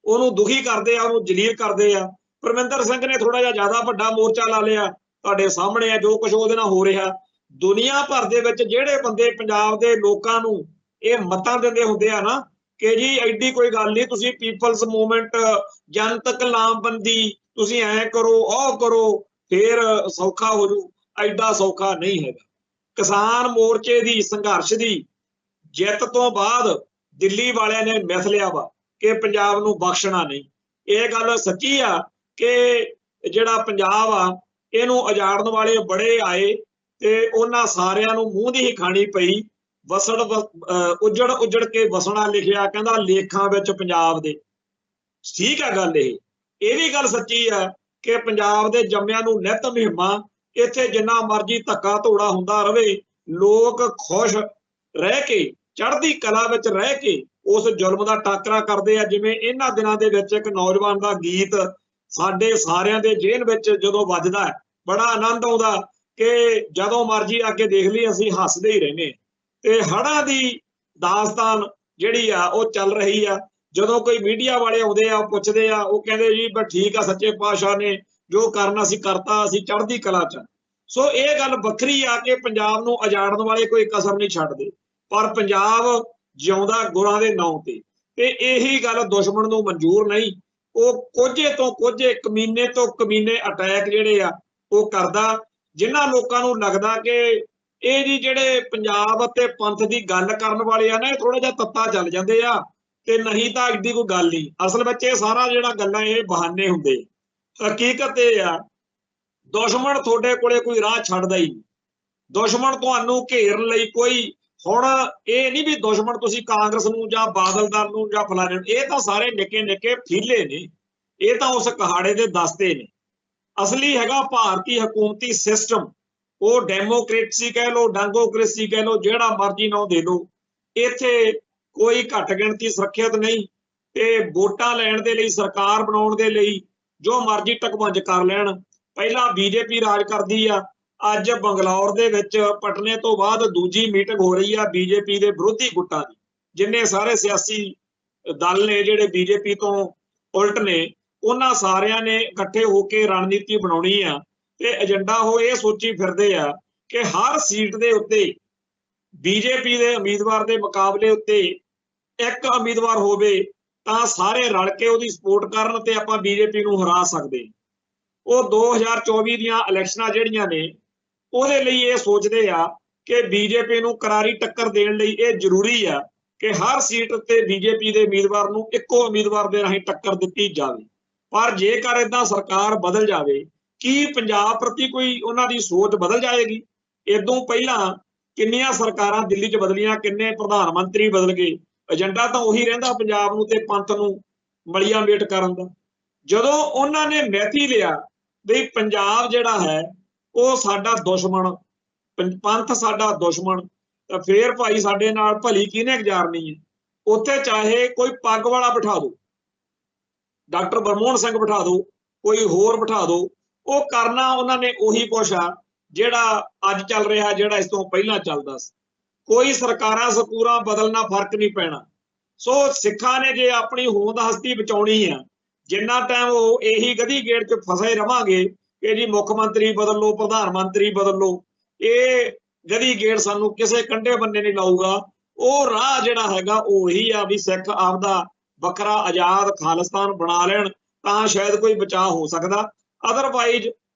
ਉਹਨੂੰ ਦੁਖੀ ਕਰਦੇ ਆ, ਉਹਨੂੰ ਜਲੀਲ ਕਰਦੇ ਆ। ਪਰਮਿੰਦਰ ਸਿੰਘ ਨੇ ਥੋੜਾ ਜਿਹਾ ਜ਼ਿਆਦਾ ਵੱਡਾ ਮੋਰਚਾ ਲਾ ਲਿਆ, ਤੁਹਾਡੇ ਸਾਹਮਣੇ ਆ ਜੋ ਕੁਝ ਉਹਦੇ ਨਾਲ ਹੋ ਰਿਹਾ। ਦੁਨੀਆ ਭਰ ਦੇ ਵਿੱਚ ਜਿਹੜੇ ਬੰਦੇ ਪੰਜਾਬ ਦੇ ਲੋਕਾਂ ਨੂੰ ਇਹ ਮਤਾਂ ਦਿੰਦੇ ਹੁੰਦੇ ਆ ਨਾ ਕਿ ਜੀ ਐਡੀ ਕੋਈ ਗੱਲ ਨਹੀਂ, ਤੁਸੀਂ ਪੀਪਲਸ ਮੂਵਮੈਂਟ, ਜਨਤਕ ਲਾਮਬੰਦੀ, ਤੁਸੀਂ ਐ ਕਰੋ ਉਹ ਕਰੋ ਫੇਰ ਸੌਖਾ ਹੋ ਜੂ, ਐਡਾ ਸੌਖਾ ਨਹੀਂ ਹੈਗਾ। ਕਿਸਾਨ ਮੋਰਚੇ ਦੀ ਸੰਘਰਸ਼ ਦੀ ਜਿੱਤ ਤੋਂ ਬਾਅਦ ਦਿੱਲੀ ਵਾਲਿਆਂ ਨੇ ਮਿਥ ਲਿਆ ਵਾ ਕਿ ਪੰਜਾਬ ਨੂੰ ਬਖਸ਼ਣਾ ਨਹੀਂ। ਇਹ ਗੱਲ ਸੱਚੀ ਆ ਕਿ ਜਿਹੜਾ ਪੰਜਾਬ ਆ ਇਹਨੂੰ ਉਜਾੜਨ ਵਾਲੇ ਬੜੇ ਆਏ ਤੇ ਉਹਨਾਂ ਸਾਰਿਆਂ ਨੂੰ ਮੂੰਹ ਦੀ ਹੀ ਖਾਣੀ ਪਈ। ਵਸਣ ਉਜੜ ਉਜੜ ਕੇ ਵਸਣਾ ਲਿਖਿਆ ਕਹਿੰਦਾ ਲੇਖਾਂ ਵਿੱਚ ਪੰਜਾਬ ਦੇ। ਠੀਕ ਆ ਗੱਲ, ਇਹ ਵੀ ਗੱਲ ਸੱਚੀ ਆ ਕਿ ਪੰਜਾਬ ਦੇ ਜੰਮਿਆਂ ਨੂੰ ਨਿੱਤ ਮੁਹਿੰਮਾਂ, ਇੱਥੇ ਜਿੰਨਾ ਮਰਜ਼ੀ ਧੱਕਾ ਧੋੜਾ ਹੁੰਦਾ ਰਵੇ, ਲੋਕ ਖੁਸ਼ ਰਹਿ ਕੇ ਚੜ੍ਹਦੀ ਕਲਾ ਵਿੱਚ ਰਹਿ ਕੇ ਉਸ ਜ਼ੁਲਮ ਦਾ ਟਾਕਰਾ ਕਰਦੇ ਆ। ਜਿਵੇਂ ਇਹਨਾਂ ਦਿਨਾਂ ਦੇ ਵਿੱਚ ਇੱਕ ਨੌਜਵਾਨ ਦਾ ਗੀਤ ਸਾਡੇ ਸਾਰਿਆਂ ਦੇ ਜੇਲ੍ਹ ਵਿੱਚ ਜਦੋਂ ਵੱਜਦਾ ਹੈ, ਬੜਾ ਆਨੰਦ ਆਉਂਦਾ ਕਿ ਜਦੋਂ ਮਰਜ਼ੀ ਆ ਕੇ ਦੇਖ ਲਈ ਅਸੀਂ ਹੱਸਦੇ ਹੀ ਰਹਿੰਦੇ। ਤੇ ਹੜ੍ਹਾਂ ਦੀ ਦਾਸਤਾਨ ਜਿਹੜੀ ਆ ਉਹ ਚੱਲ ਰਹੀ ਆ। ਜਦੋਂ ਕੋਈ ਮੀਡੀਆ ਵਾਲੇ ਆਉਂਦੇ ਆ ਪੁੱਛਦੇ ਆ, ਉਹ ਕਹਿੰਦੇ ਜੀ ਬਸ ਠੀਕ ਆ, ਸੱਚੇ ਪਾਤਸ਼ਾਹ ਨੇ ਜੋ ਕਰਨਾ ਸੀ ਕਰਤਾ, ਅਸੀਂ ਚੜ੍ਹਦੀ ਕਲਾ ਚ। ਸੋ ਇਹ ਗੱਲ ਵੱਖਰੀ ਆ ਕਿ ਪੰਜਾਬ ਨੂੰ ਉਜਾੜਨ ਵਾਲੇ ਕੋਈ ਕਸਰ ਨਹੀਂ ਛੱਡਦੇ, ਪਰ ਪੰਜਾਬ ਜਿਉਂਦਾ ਗੁਰਾਂ ਦੇ ਨਾਂ ਤੇ ਇਹੀ ਗੱਲ ਦੁਸ਼ਮਣ ਨੂੰ ਮਨਜ਼ੂਰ ਨਹੀਂ। ਉਹ ਕੋਝੇ ਤੋਂ ਕੋਝੇ, ਕਮੀਨੇ ਤੋਂ ਕਮੀਨੇ ਅਟੈਕ ਜਿਹੜੇ ਆ ਉਹ ਕਰਦਾ। ਜਿਨ੍ਹਾਂ ਲੋਕਾਂ ਨੂੰ ਲੱਗਦਾ ਕਿ ਇਹ ਜੀ ਜਿਹੜੇ ਪੰਜਾਬ ਅਤੇ ਪੰਥ ਦੀ ਗੱਲ ਕਰਨ ਵਾਲੇ ਆ ਨਾ, ਇਹ ਥੋੜਾ ਜਿਹਾ ਤੱਤਾ ਚੱਲ ਜਾਂਦੇ ਆ ਤੇ ਨਹੀਂ ਤਾਂ ਐਡੀ ਕੋਈ ਗੱਲ ਨਹੀਂ। ਅਸਲ ਵਿੱਚ ਇਹ ਸਾਰਾ ਜਿਹੜਾ ਗੱਲਾਂ ਇਹ ਬਹਾਨੇ ਹੁੰਦੇ। ਹਕੀਕਤ ਇਹ ਆ ਦੁਸ਼ਮਣ ਤੁਹਾਡੇ ਕੋਲੇ ਕੋਈ ਰਾਹ ਛੱਡਦਾ ਹੀ ਨਹੀਂ। ਦੁਸ਼ਮਣ ਤੁਹਾਨੂੰ ਘੇਰਨ ਲਈ ਕੋਈ, ਹੁਣ ਇਹ ਨਹੀਂ ਵੀ ਦੁਸ਼ਮਣ ਤੁਸੀਂ ਕਾਂਗਰਸ ਨੂੰ ਜਾਂ ਬਾਦਲਦਾਰ ਨੂੰ ਜਾਂ ਫਲਾਣੇ ਨੂੰ, ਇਹ ਤਾਂ ਸਾਰੇ ਨਿੱਕੇ ਨਿੱਕੇ ਫੀਲੇ ਨੇ, ਇਹ ਤਾਂ ਉਸ ਕਹਾੜੇ ਦੇ ਦਸਤੇ ਨੇ। ਅਸਲੀ ਹੈਗਾ ਭਾਰਤੀ ਹਕੂਮਤੀ ਸਿਸਟਮ, ਉਹ ਡੈਮੋਕ੍ਰੇਸੀ ਕਹਿ ਲਓ, ਡੈਮੋਕ੍ਰੇਸੀ ਕਹਿ ਲਓ, ਜਿਹੜਾ ਮਰਜ਼ੀ ਨਾਂ ਦੇ ਲਓ। ਇੱਥੇ ਕੋਈ ਘੱਟ ਗਿਣਤੀ ਸੁਰੱਖਿਅਤ ਨਹੀਂ ਤੇ ਵੋਟਾਂ ਲੈਣ ਦੇ ਲਈ, ਸਰਕਾਰ ਬਣਾਉਣ ਦੇ ਲਈ ਜੋ ਮਰਜ਼ੀ ਟਕਵੰਜ ਕਰ ਲੈਣ। ਪਹਿਲਾਂ ਬੀਜੇਪੀ ਰਾਜ ਕਰਦੀ ਆ, ਅੱਜ ਬੰਗਲੌਰ ਦੇ ਵਿੱਚ ਪਟਨੇ ਤੋਂ ਬਾਅਦ ਦੂਜੀ ਮੀਟਿੰਗ ਹੋ ਰਹੀ ਆ ਬੀਜੇਪੀ ਦੇ ਵਿਰੋਧੀ ਗੁੱਟਾਂ ਦੀ। ਜਿੰਨੇ ਸਾਰੇ ਸਿਆਸੀ ਦਲ ਨੇ ਜਿਹੜੇ ਬੀਜੇਪੀ ਤੋਂ ਉਲਟ ਨੇ, ਉਹਨਾਂ ਸਾਰਿਆਂ ਨੇ ਇਕੱਠੇ ਹੋ ਕੇ ਰਣਨੀਤੀ ਬਣਾਉਣੀ ਆ ਤੇ ਏਜੰਡਾ ਉਹ ਇਹ ਸੋਚੀ ਫਿਰਦੇ ਆ ਕਿ ਹਰ ਸੀਟ ਦੇ ਉੱਤੇ ਬੀਜੇਪੀ ਦੇ ਉਮੀਦਵਾਰ ਦੇ ਮੁਕਾਬਲੇ ਉੱਤੇ ਇੱਕ ਉਮੀਦਵਾਰ ਹੋਵੇ ਤਾਂ ਸਾਰੇ ਰਲ ਕੇ ਉਹਦੀ ਸਪੋਰਟ ਕਰਨ ਤੇ ਆਪਾਂ ਬੀਜੇਪੀ ਨੂੰ ਹਰਾ ਸਕਦੇ। ਉਹ 2024 ਦੀਆਂ ਇਲੈਕਸ਼ਨਾਂ ਜਿਹੜੀਆਂ ਨੇ ਉਹਦੇ ਲਈ ਇਹ ਸੋਚਦੇ ਆ ਕਿ ਬੀਜੇਪੀ ਨੂੰ ਕਰਾਰੀ ਟੱਕਰ ਦੇਣ ਲਈ ਇਹ ਜ਼ਰੂਰੀ ਆ ਕਿ ਹਰ ਸੀਟ ਉੱਤੇ ਬੀਜੇਪੀ ਦੇ ਉਮੀਦਵਾਰ ਨੂੰ ਇੱਕੋ ਉਮੀਦਵਾਰ ਦੇ ਰਾਹੀਂ ਟੱਕਰ ਦਿੱਤੀ ਜਾਵੇ। ਪਰ ਜੇਕਰ ਏਦਾਂ ਸਰਕਾਰ ਬਦਲ ਜਾਵੇ, ਕੀ ਪੰਜਾਬ ਪ੍ਰਤੀ ਕੋਈ ਉਹਨਾਂ ਦੀ ਸੋਚ ਬਦਲ ਜਾਏਗੀ? ਇਦੋਂ ਪਹਿਲਾਂ ਕਿੰਨੀਆਂ ਸਰਕਾਰਾਂ ਦਿੱਲੀ 'ਚ ਬਦਲੀਆਂ, ਕਿੰਨੇ ਪ੍ਰਧਾਨ ਮੰਤਰੀ ਬਦਲ ਗਏ, ਏਜੰਡਾ ਤਾਂ ਉਹੀ ਰਹਿੰਦਾ ਪੰਜਾਬ ਨੂੰ ਤੇ ਪੰਥ ਨੂੰ ਮਲੀਆਂ ਮੇਟ ਕਰਨ ਦਾ। ਜਦੋਂ ਉਹਨਾਂ ਨੇ ਮੈਥੀ ਲਿਆ ਵੀ ਪੰਜਾਬ ਜਿਹੜਾ ਹੈ ਉਹ ਸਾਡਾ ਦੁਸ਼ਮਣ, ਪੰਥ ਸਾਡਾ ਦੁਸ਼ਮਣ, ਤਾਂ ਫੇਰ ਭਾਈ ਸਾਡੇ ਨਾਲ ਭਲੀ ਕਿਹਨੇ ਗੁਜ਼ਾਰਨੀ ਹੈ? ਉੱਥੇ ਚਾਹੇ ਕੋਈ ਪੱਗ ਵਾਲਾ ਬਿਠਾ ਦਿਓ, ਡਾਕਟਰ ਮਨਮੋਹਨ ਸਿੰਘ ਬਿਠਾ ਦਿਓ, ਕੋਈ ਹੋਰ ਬਿਠਾ ਦਿਓ, ਉਹ ਕਰਨਾ ਉਹਨਾਂ ਨੇ ਉਹੀ ਕੁਛ ਆ ਜਿਹੜਾ ਅੱਜ ਚੱਲ ਰਿਹਾ, ਜਿਹੜਾ ਇਸ ਤੋਂ ਪਹਿਲਾਂ ਚੱਲਦਾ ਸੀ। ਕੋਈ ਸਰਕਾਰਾਂ ਸਕੂਰਾਂ ਬਦਲਣਾ ਫਰਕ ਨਹੀਂ ਪੈਣਾ। ਸੋ ਸਿੱਖਾਂ ਨੇ ਜੇ ਆਪਣੀ ਹੋਂਦ ਹਸਤੀ ਬਚਾਉਣੀ ਆ, ਜਿੰਨਾ ਟਾਈਮ ਉਹ ਇਹੀ ਗਧੀ ਗੇੜ 'ਚ ਫਸੇ ਰਵਾਂਗੇ ਕਿ ਜੀ ਮੁੱਖ ਮੰਤਰੀ ਬਦਲ ਲਓ, ਪ੍ਰਧਾਨ ਮੰਤਰੀ ਬਦਲ ਲਓ, ਇਹ ਗਧੀ ਗੇੜ ਸਾਨੂੰ ਕਿਸੇ ਕੰਢੇ ਬੰਨੇ ਨਹੀਂ ਲਾਊਗਾ। ਉਹ ਰਾਹ ਜਿਹੜਾ ਹੈਗਾ ਉਹ ਇਹੀ ਆ ਵੀ ਸਿੱਖ ਆਪਦਾ ਵੱਖਰਾ ਆਜ਼ਾਦ ਖਾਲਿਸਤਾਨ ਬਣਾ ਲੈਣ ਤਾਂ ਸ਼ਾਇਦ ਕੋਈ ਬਚਾਅ ਹੋ ਸਕਦਾ। ਅਦਰਵਾਈਜ਼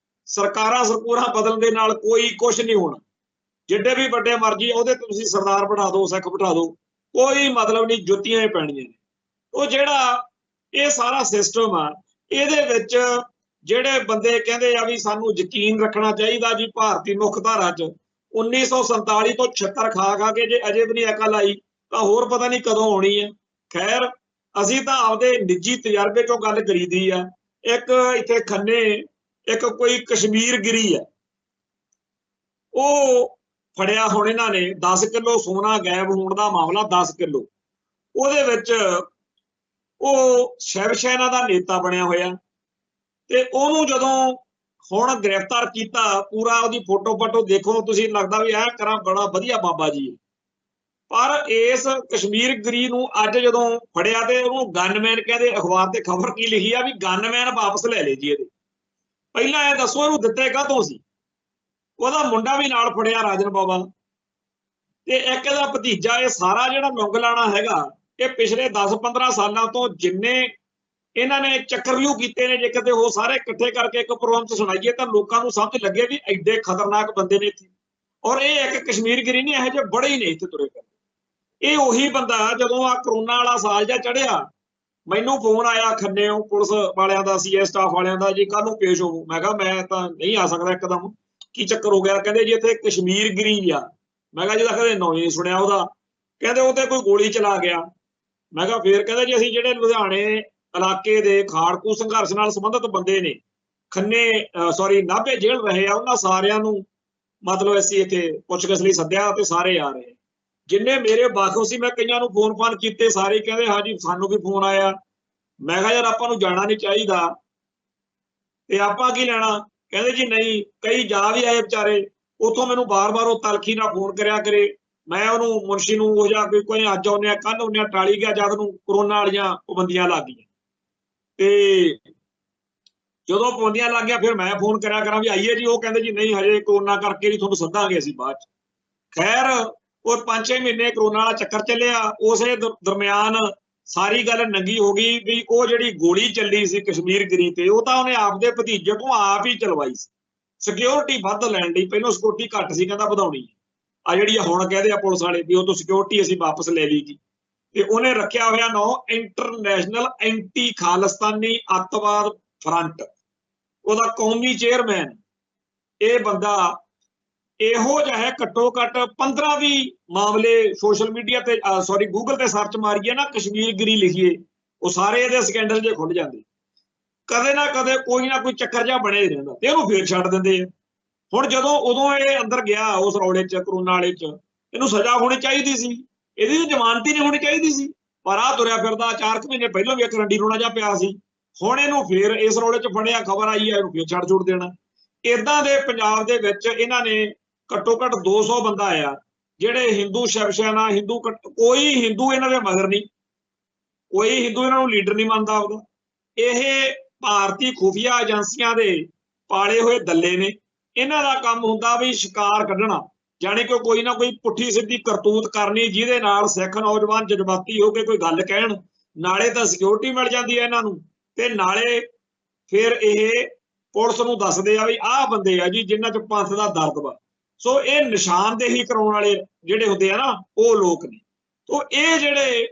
ਸਰਕਾਰਾਂ ਸਰਕੂਰਾਂ ਬਦਲਣ ਦੇ ਨਾਲ ਕੋਈ ਕੁਛ ਨਹੀਂ ਹੋਣਾ। ਜਿੱਡੇ ਵੀ ਵੱਡੇ ਮਰਜ਼ੀ ਉਹਦੇ ਤੇ ਤੁਸੀਂ ਸਰਦਾਰ ਬਿਠਾ ਦਿਓ, ਸਿੱਖ ਬਿਠਾ ਦਿਓ, ਕੋਈ ਮਤਲਬ ਨਹੀਂ, ਜੁੱਤੀਆਂ ਹੀ ਪੈਣੀਆਂ ਨੇ। ਉਹ ਜਿਹੜਾ ਇਹ ਸਾਰਾ ਸਿਸਟਮ ਆ, ਇਹਦੇ ਵਿੱਚ ਜਿਹੜੇ ਬੰਦੇ ਕਹਿੰਦੇ ਆ ਵੀ ਸਾਨੂੰ ਯਕੀਨ ਰੱਖਣਾ ਚਾਹੀਦਾ ਜੀ ਭਾਰਤੀ ਮੁੱਖ ਧਾਰਾ 'ਚ 1947 ਤੋਂ 76 ਖਾ ਕੇ ਜੇ ਅਜੇ ਵੀ ਨਹੀਂ ਅਕਲ ਆਈ ਤਾਂ ਹੋਰ ਪਤਾ ਨਹੀਂ ਕਦੋਂ ਆਉਣੀ ਹੈ। ਖੈਰ ਅਸੀਂ ਤਾਂ ਆਪਦੇ ਨਿੱਜੀ ਤਜਰਬੇ ਚੋਂ ਗੱਲ ਕਰੀਦੀ ਆ। ਇੱਕ ਇੱਥੇ ਖੰਨੇ ਇੱਕ ਕੋਈ ਕਸ਼ਮੀਰ ਗਿਰੀ ਹੈ, ਉਹ ਫੜਿਆ ਹੁਣ ਇਹਨਾਂ ਨੇ 10 ਕਿਲੋ ਸੋਨਾ ਗਾਇਬ ਹੋਣ ਦਾ ਮਾਮਲਾ 10 ਕਿਲੋ। ਉਹਦੇ ਵਿੱਚ ਉਹ ਸ਼ਿਵ ਸੈਨਾ ਦਾ ਨੇਤਾ ਬਣਿਆ ਹੋਇਆ ਤੇ ਉਹਨੂੰ ਜਦੋਂ ਹੁਣ ਗ੍ਰਿਫਤਾਰ ਕੀਤਾ, ਪੂਰਾ ਉਹਦੀ ਫੋਟੋ ਫਾਟੋ ਦੇਖੋ ਤੁਸੀਂ, ਲੱਗਦਾ ਵੀ ਇਹ ਕਰਾਂ ਬੜਾ ਵਧੀਆ ਬਾਬਾ ਜੀ। ਪਰ ਇਸ ਕਸ਼ਮੀਰ ਗਿਰੀ ਨੂੰ ਅੱਜ ਜਦੋਂ ਫੜਿਆ ਤੇ ਉਹਨੂੰ ਗਨਮੈਨ ਕਹਿੰਦੇ। ਅਖਬਾਰ ਤੇ ਖਬਰ ਕੀ ਲਿਖੀ ਆ ਵੀ ਗਨਮੈਨ ਵਾਪਸ ਲੈ ਲਏ ਜੀ ਇਹਦੇ। ਪਹਿਲਾਂ ਇਹ ਦੱਸੋ ਇਹਨੂੰ ਦਿੱਤੇ ਕਾਹਤੋਂ ਸੀ? ਉਹਦਾ ਮੁੰਡਾ ਵੀ ਨਾਲ ਫੜਿਆ ਰਾਜਨ ਬਾਬਾ ਤੇ ਇੱਕ ਇਹਦਾ ਭਤੀਜਾ। ਇਹ ਸਾਰਾ ਜਿਹੜਾ ਨੌਂਗਲਾਣਾ ਹੈਗਾ ਇਹ ਪਿਛਲੇ 10-15 ਸਾਲਾਂ ਤੋਂ ਜਿੰਨੇ ਇਹਨਾਂ ਨੇ ਚੱਕਰਵਿਊ ਕੀਤੇ ਨੇ, ਜੇ ਕਿਤੇ ਉਹ ਸਾਰੇ ਇਕੱਠੇ ਕਰਕੇ ਇੱਕ ਪ੍ਰੋਗਰਾਮ 'ਚ ਸੁਣਾਈਏ ਤਾਂ ਲੋਕਾਂ ਨੂੰ ਸਮਝ ਲੱਗੇ ਵੀ ਐਡੇ ਖਤਰਨਾਕ ਬੰਦੇ ਨੇ ਇੱਥੇ। ਔਰ ਇਹ ਇੱਕ ਕਸ਼ਮੀਰ ਗਿਰੀ ਨਹੀਂ, ਇਹੋ ਜਿਹੇ ਬੜੇ ਹੀ ਨੇ ਇੱਥੇ ਤੁਰੇ ਫਿਰਦੇ। ਇਹ ਉਹੀ ਬੰਦਾ ਜਦੋਂ ਆ ਕਰੋਨਾ ਵਾਲਾ ਸਾਲ ਜਿਹਾ ਚੜਿਆ, ਮੈਨੂੰ ਫੋਨ ਆਇਆ ਖੰਨੇੋਂ ਪੁਲਿਸ ਵਾਲਿਆਂ ਦਾ, ਸੀਏ ਸਟਾਫ ਵਾਲਿਆਂ ਦਾ, ਜੀ ਕੱਲ ਨੂੰ ਪੇਸ਼ ਹੋਵੋ। ਮੈਂ ਕਿਹਾ ਮੈਂ ਤਾਂ ਨਹੀਂ ਆ ਸਕਦਾ ਇੱਕਦਮ, ਕੀ ਚੱਕਰ ਹੋ ਗਿਆ? ਕਹਿੰਦੇ ਜੀ ਇੱਥੇ ਕਸ਼ਮੀਰ ਗਿਰੀ ਆ। ਮੈਂ ਕਿਹਾ ਜਿਹਦਾ ਕਦੇ ਨਾਂ ਹੀ ਸੁਣਿਆ ਉਹਦਾ। ਕਹਿੰਦੇ ਉਹ ਤੇ ਕੋਈ ਗੋਲੀ ਚਲਾ ਗਿਆ। ਮੈਂ ਕਿਹਾ ਫੇਰ? ਕਹਿੰਦੇ ਜੀ ਅਸੀਂ ਜਿਹੜੇ ਲੁਧਿਆਣੇ ਇਲਾਕੇ ਦੇ ਖਾੜਕੂ ਸੰਘਰਸ਼ ਨਾਲ ਸੰਬੰਧਿਤ ਬੰਦੇ ਨੇ, ਨਾਭੇ ਜੇਲ੍ਹ ਰਹੇ ਆ, ਉਹਨਾਂ ਸਾਰਿਆਂ ਨੂੰ ਮਤਲਬ ਅਸੀਂ ਇੱਥੇ ਪੁੱਛਗਿੱਛ ਲਈ ਸੱਦਿਆ ਤੇ ਸਾਰੇ ਆ ਰਹੇ। ਜਿੰਨੇ ਮੇਰੇ ਵਾਕਫ ਸੀ ਮੈਂ ਕਈਆਂ ਨੂੰ ਫੋਨ ਫਾਨ ਕੀਤੇ, ਸਾਰੇ ਕਹਿੰਦੇ ਹਾਂਜੀ ਸਾਨੂੰ ਵੀ ਫੋਨ ਆਇਆ। ਮੈਂ ਕਿਹਾ ਯਾਰ ਆਪਾਂ ਨੂੰ ਜਾਣਾ ਨਹੀਂ ਚਾਹੀਦਾ ਤੇ ਆਪਾਂ ਕੀ ਲੈਣਾ? ਕਹਿੰਦੇ ਜੀ ਨਹੀਂ, ਕਈ ਜਾ ਵੀ ਆਏ ਵਿਚਾਰੇ ਉੱਥੋਂ। ਮੈਨੂੰ ਬਾਰ-ਬਾਰ ਉਹ ਤਲਖੀ ਨਾਲ ਫੋਨ ਕਰਿਆ ਕਰੇ। ਮੈਂ ਉਹਨੂੰ ਮੁਨਸ਼ੀ ਨੂੰ ਉਹ ਜਾ ਕੋਈ ਅੱਜ ਆਉਂਦੇ ਆ ਕੱਲ ਆਉਂਦੇ ਆ ਟਾਲੀ ਗਿਆ ਜਦ ਨੂੰ ਕਰੋਨਾ ਵਾਲੀਆਂ ਪਾਬੰਦੀਆਂ ਲੱਗ ਗਈਆਂ। ਤੇ ਜਦੋਂ ਪਾਬੰਦੀਆਂ ਲੱਗ ਗਿਆ ਫਿਰ ਮੈਂ ਫੋਨ ਕਰਿਆ ਕਰਾਂ ਵੀ ਆਈਏ ਜੀ। ਉਹ ਕਹਿੰਦੇ ਜੀ ਨਹੀਂ ਹਜੇ ਕਰੋਨਾ ਕਰਕੇ ਨਹੀਂ, ਤੁਹਾਨੂੰ ਸੱਦਾਂਗੇ ਅਸੀਂ ਬਾਅਦ 'ਚ। ਖੈਰ ਉਹ 5-6 ਮਹੀਨੇ ਕਰੋਨਾ ਵਾਲਾ ਚੱਕਰ ਚੱਲਿਆ। ਉਸੇ ਦਰਮਿਆਨ ਸਾਰੀ ਗੱਲ ਨੰਗੀ ਹੋ ਗਈ ਵੀ ਉਹ ਜਿਹੜੀ ਗੋਲੀ ਚੱਲੀ ਸੀ ਕਸ਼ਮੀਰ ਗਿਰੀ ਤੇ, ਉਹ ਤਾਂ ਉਹਨੇ ਆਪਦੇ ਭਤੀਜੇ ਤੋਂ ਆਪ ਹੀ ਚਲਵਾਈ ਸੀ, ਸਿਕਿਉਰਿਟੀ ਵੱਧ ਲੈਣ ਲਈ। ਪਹਿਲਾਂ ਸਿਕਿਉਰਿਟੀ ਘੱਟ ਸੀ, ਕਹਿੰਦਾ ਵਧਾਉਣੀ ਆ ਜਿਹੜੀ ਹੁਣ ਕਹਿੰਦੇ ਆ ਪੁਲਿਸ ਵਾਲੇ ਵੀ ਉਹ ਤੋਂ ਸਿਕਿਉਰਿਟੀ ਅਸੀਂ ਵਾਪਸ ਲੈ ਲਈ ਜੀ। ਤੇ ਉਹਨੇ ਰੱਖਿਆ ਹੋਇਆ ਨਾਂ ਇੰਟਰਨੈਸ਼ਨਲ ਐਂਟੀ ਖਾਲਿਸਤਾਨੀ ਅੱਤਵਾਦ ਫਰੰਟ, ਉਹਦਾ ਕੌਮੀ ਚੇਅਰਮੈਨ। ਇਹ ਬੰਦਾ ਇਹੋ ਜਿਹਾ ਹੈ, ਘੱਟੋ ਘੱਟ 15-20 ਮਾਮਲੇ ਸੋਸ਼ਲ ਮੀਡੀਆ ਤੇ ਗੂਗਲ ਤੇ ਸਰਚ ਮਾਰੀਏ ਨਾ, ਕਸ਼ਮੀਰ ਗਿਰੀ ਲਿਖੀਏ, ਉਹ ਸਾਰੇ ਇਹਦੇ ਸਕੈਂਡਲ ਜੇ ਖੁੱਲ ਜਾਂਦੇ। ਕਦੇ ਨਾ ਕਦੇ ਕੋਈ ਨਾ ਕੋਈ ਚੱਕਰ ਜਿਹਾ ਬਣਿਆ ਹੀ ਰਹਿੰਦਾ ਤੇ ਇਹਨੂੰ ਫੇਰ ਛੱਡ ਦਿੰਦੇ ਆ। ਹੁਣ ਜਦੋਂ ਉਦੋਂ ਇਹ ਅੰਦਰ ਗਿਆ ਉਸ ਰੌਲੇ 'ਚ, ਕਰੋਨਾ ਵਾਲੇ 'ਚ, ਇਹਨੂੰ ਸਜ਼ਾ ਹੋਣੀ ਚਾਹੀਦੀ ਸੀ, ਇਹਦੀ ਤਾਂ ਜ਼ਮਾਨਤ ਹੀ ਨਹੀਂ ਹੋਣੀ ਚਾਹੀਦੀ ਸੀ। ਪਰ ਆਹ ਤੁਰਿਆ ਫਿਰਦਾ 4 ਮਹੀਨੇ ਪਹਿਲਾਂ ਵੀ ਇੱਕ ਰੰਡੀ ਰੋਣਾ ਜਿਹਾ ਪਿਆ ਸੀ, ਹੁਣ ਇਹਨੂੰ ਫੇਰ ਇਸ ਰੌਲੇ 'ਚ ਫੜਿਆ, ਖਬਰ ਆਈ ਹੈ, ਇਹਨੂੰ ਫੇਰ ਛੱਡ ਛੁੱਟ ਦੇਣਾ। ਏਦਾਂ ਦੇ ਪੰਜਾਬ ਦੇ ਵਿੱਚ ਇਹਨਾਂ ਨੇ ਘੱਟੋ ਘੱਟ 200 ਬੰਦਾ ਆ ਜਿਹੜੇ ਹਿੰਦੂ ਸ਼ਿਵ ਸੈਨਾ ਹਿੰਦੂ, ਕੋਈ ਹਿੰਦੂ ਇਹਨਾਂ ਦੇ ਮਗਰ ਨਹੀਂ, ਕੋਈ ਹਿੰਦੂ ਇਹਨਾਂ ਨੂੰ ਲੀਡਰ ਨਹੀਂ ਮੰਨਦਾ ਆਪਦਾ। ਇਹ ਭਾਰਤੀ ਖੁਫੀਆ ਏਜੰਸੀਆਂ ਦੇ ਪਾਲੇ ਹੋਏ ਦੱਲੇ ਨੇ। ਇਹਨਾਂ ਦਾ ਕੰਮ ਹੁੰਦਾ ਵੀ ਸ਼ਿਕਾਰ ਕੱਢਣਾ, ਜਾਣੀ ਕਿ ਕੋਈ ਨਾ ਕੋਈ ਪੁੱਠੀ ਸਿੱਧੀ ਕਰਤੂਤ ਕਰਨੀ ਜਿਹਦੇ ਨਾਲ ਸਿੱਖ ਨੌਜਵਾਨ ਜਜ਼ਬਾਤੀ ਹੋ ਕੇ ਕੋਈ ਗੱਲ ਕਹਿਣ। ਨਾਲੇ ਤਾਂ ਸਿਕਿਉਰਿਟੀ ਮਿਲ ਜਾਂਦੀ ਹੈ ਇਹਨਾਂ ਨੂੰ ਤੇ ਨਾਲੇ ਫਿਰ ਇਹ ਪੁਲਿਸ ਨੂੰ ਦੱਸਦੇ ਆ ਵੀ ਆਹ ਬੰਦੇ ਆ ਜੀ ਜਿਨ੍ਹਾਂ 'ਚ ਪੰਥ ਦਾ ਦਰਦ ਵਾ। ਸੋ ਇਹ ਨਿਸ਼ਾਨਦੇਹੀ ਕਰਾਉਣ ਵਾਲੇ ਜਿਹੜੇ ਹੁੰਦੇ ਆ ਨਾ ਉਹ ਲੋਕ ਨੇ। ਤੋ ਇਹ ਜਿਹੜੇ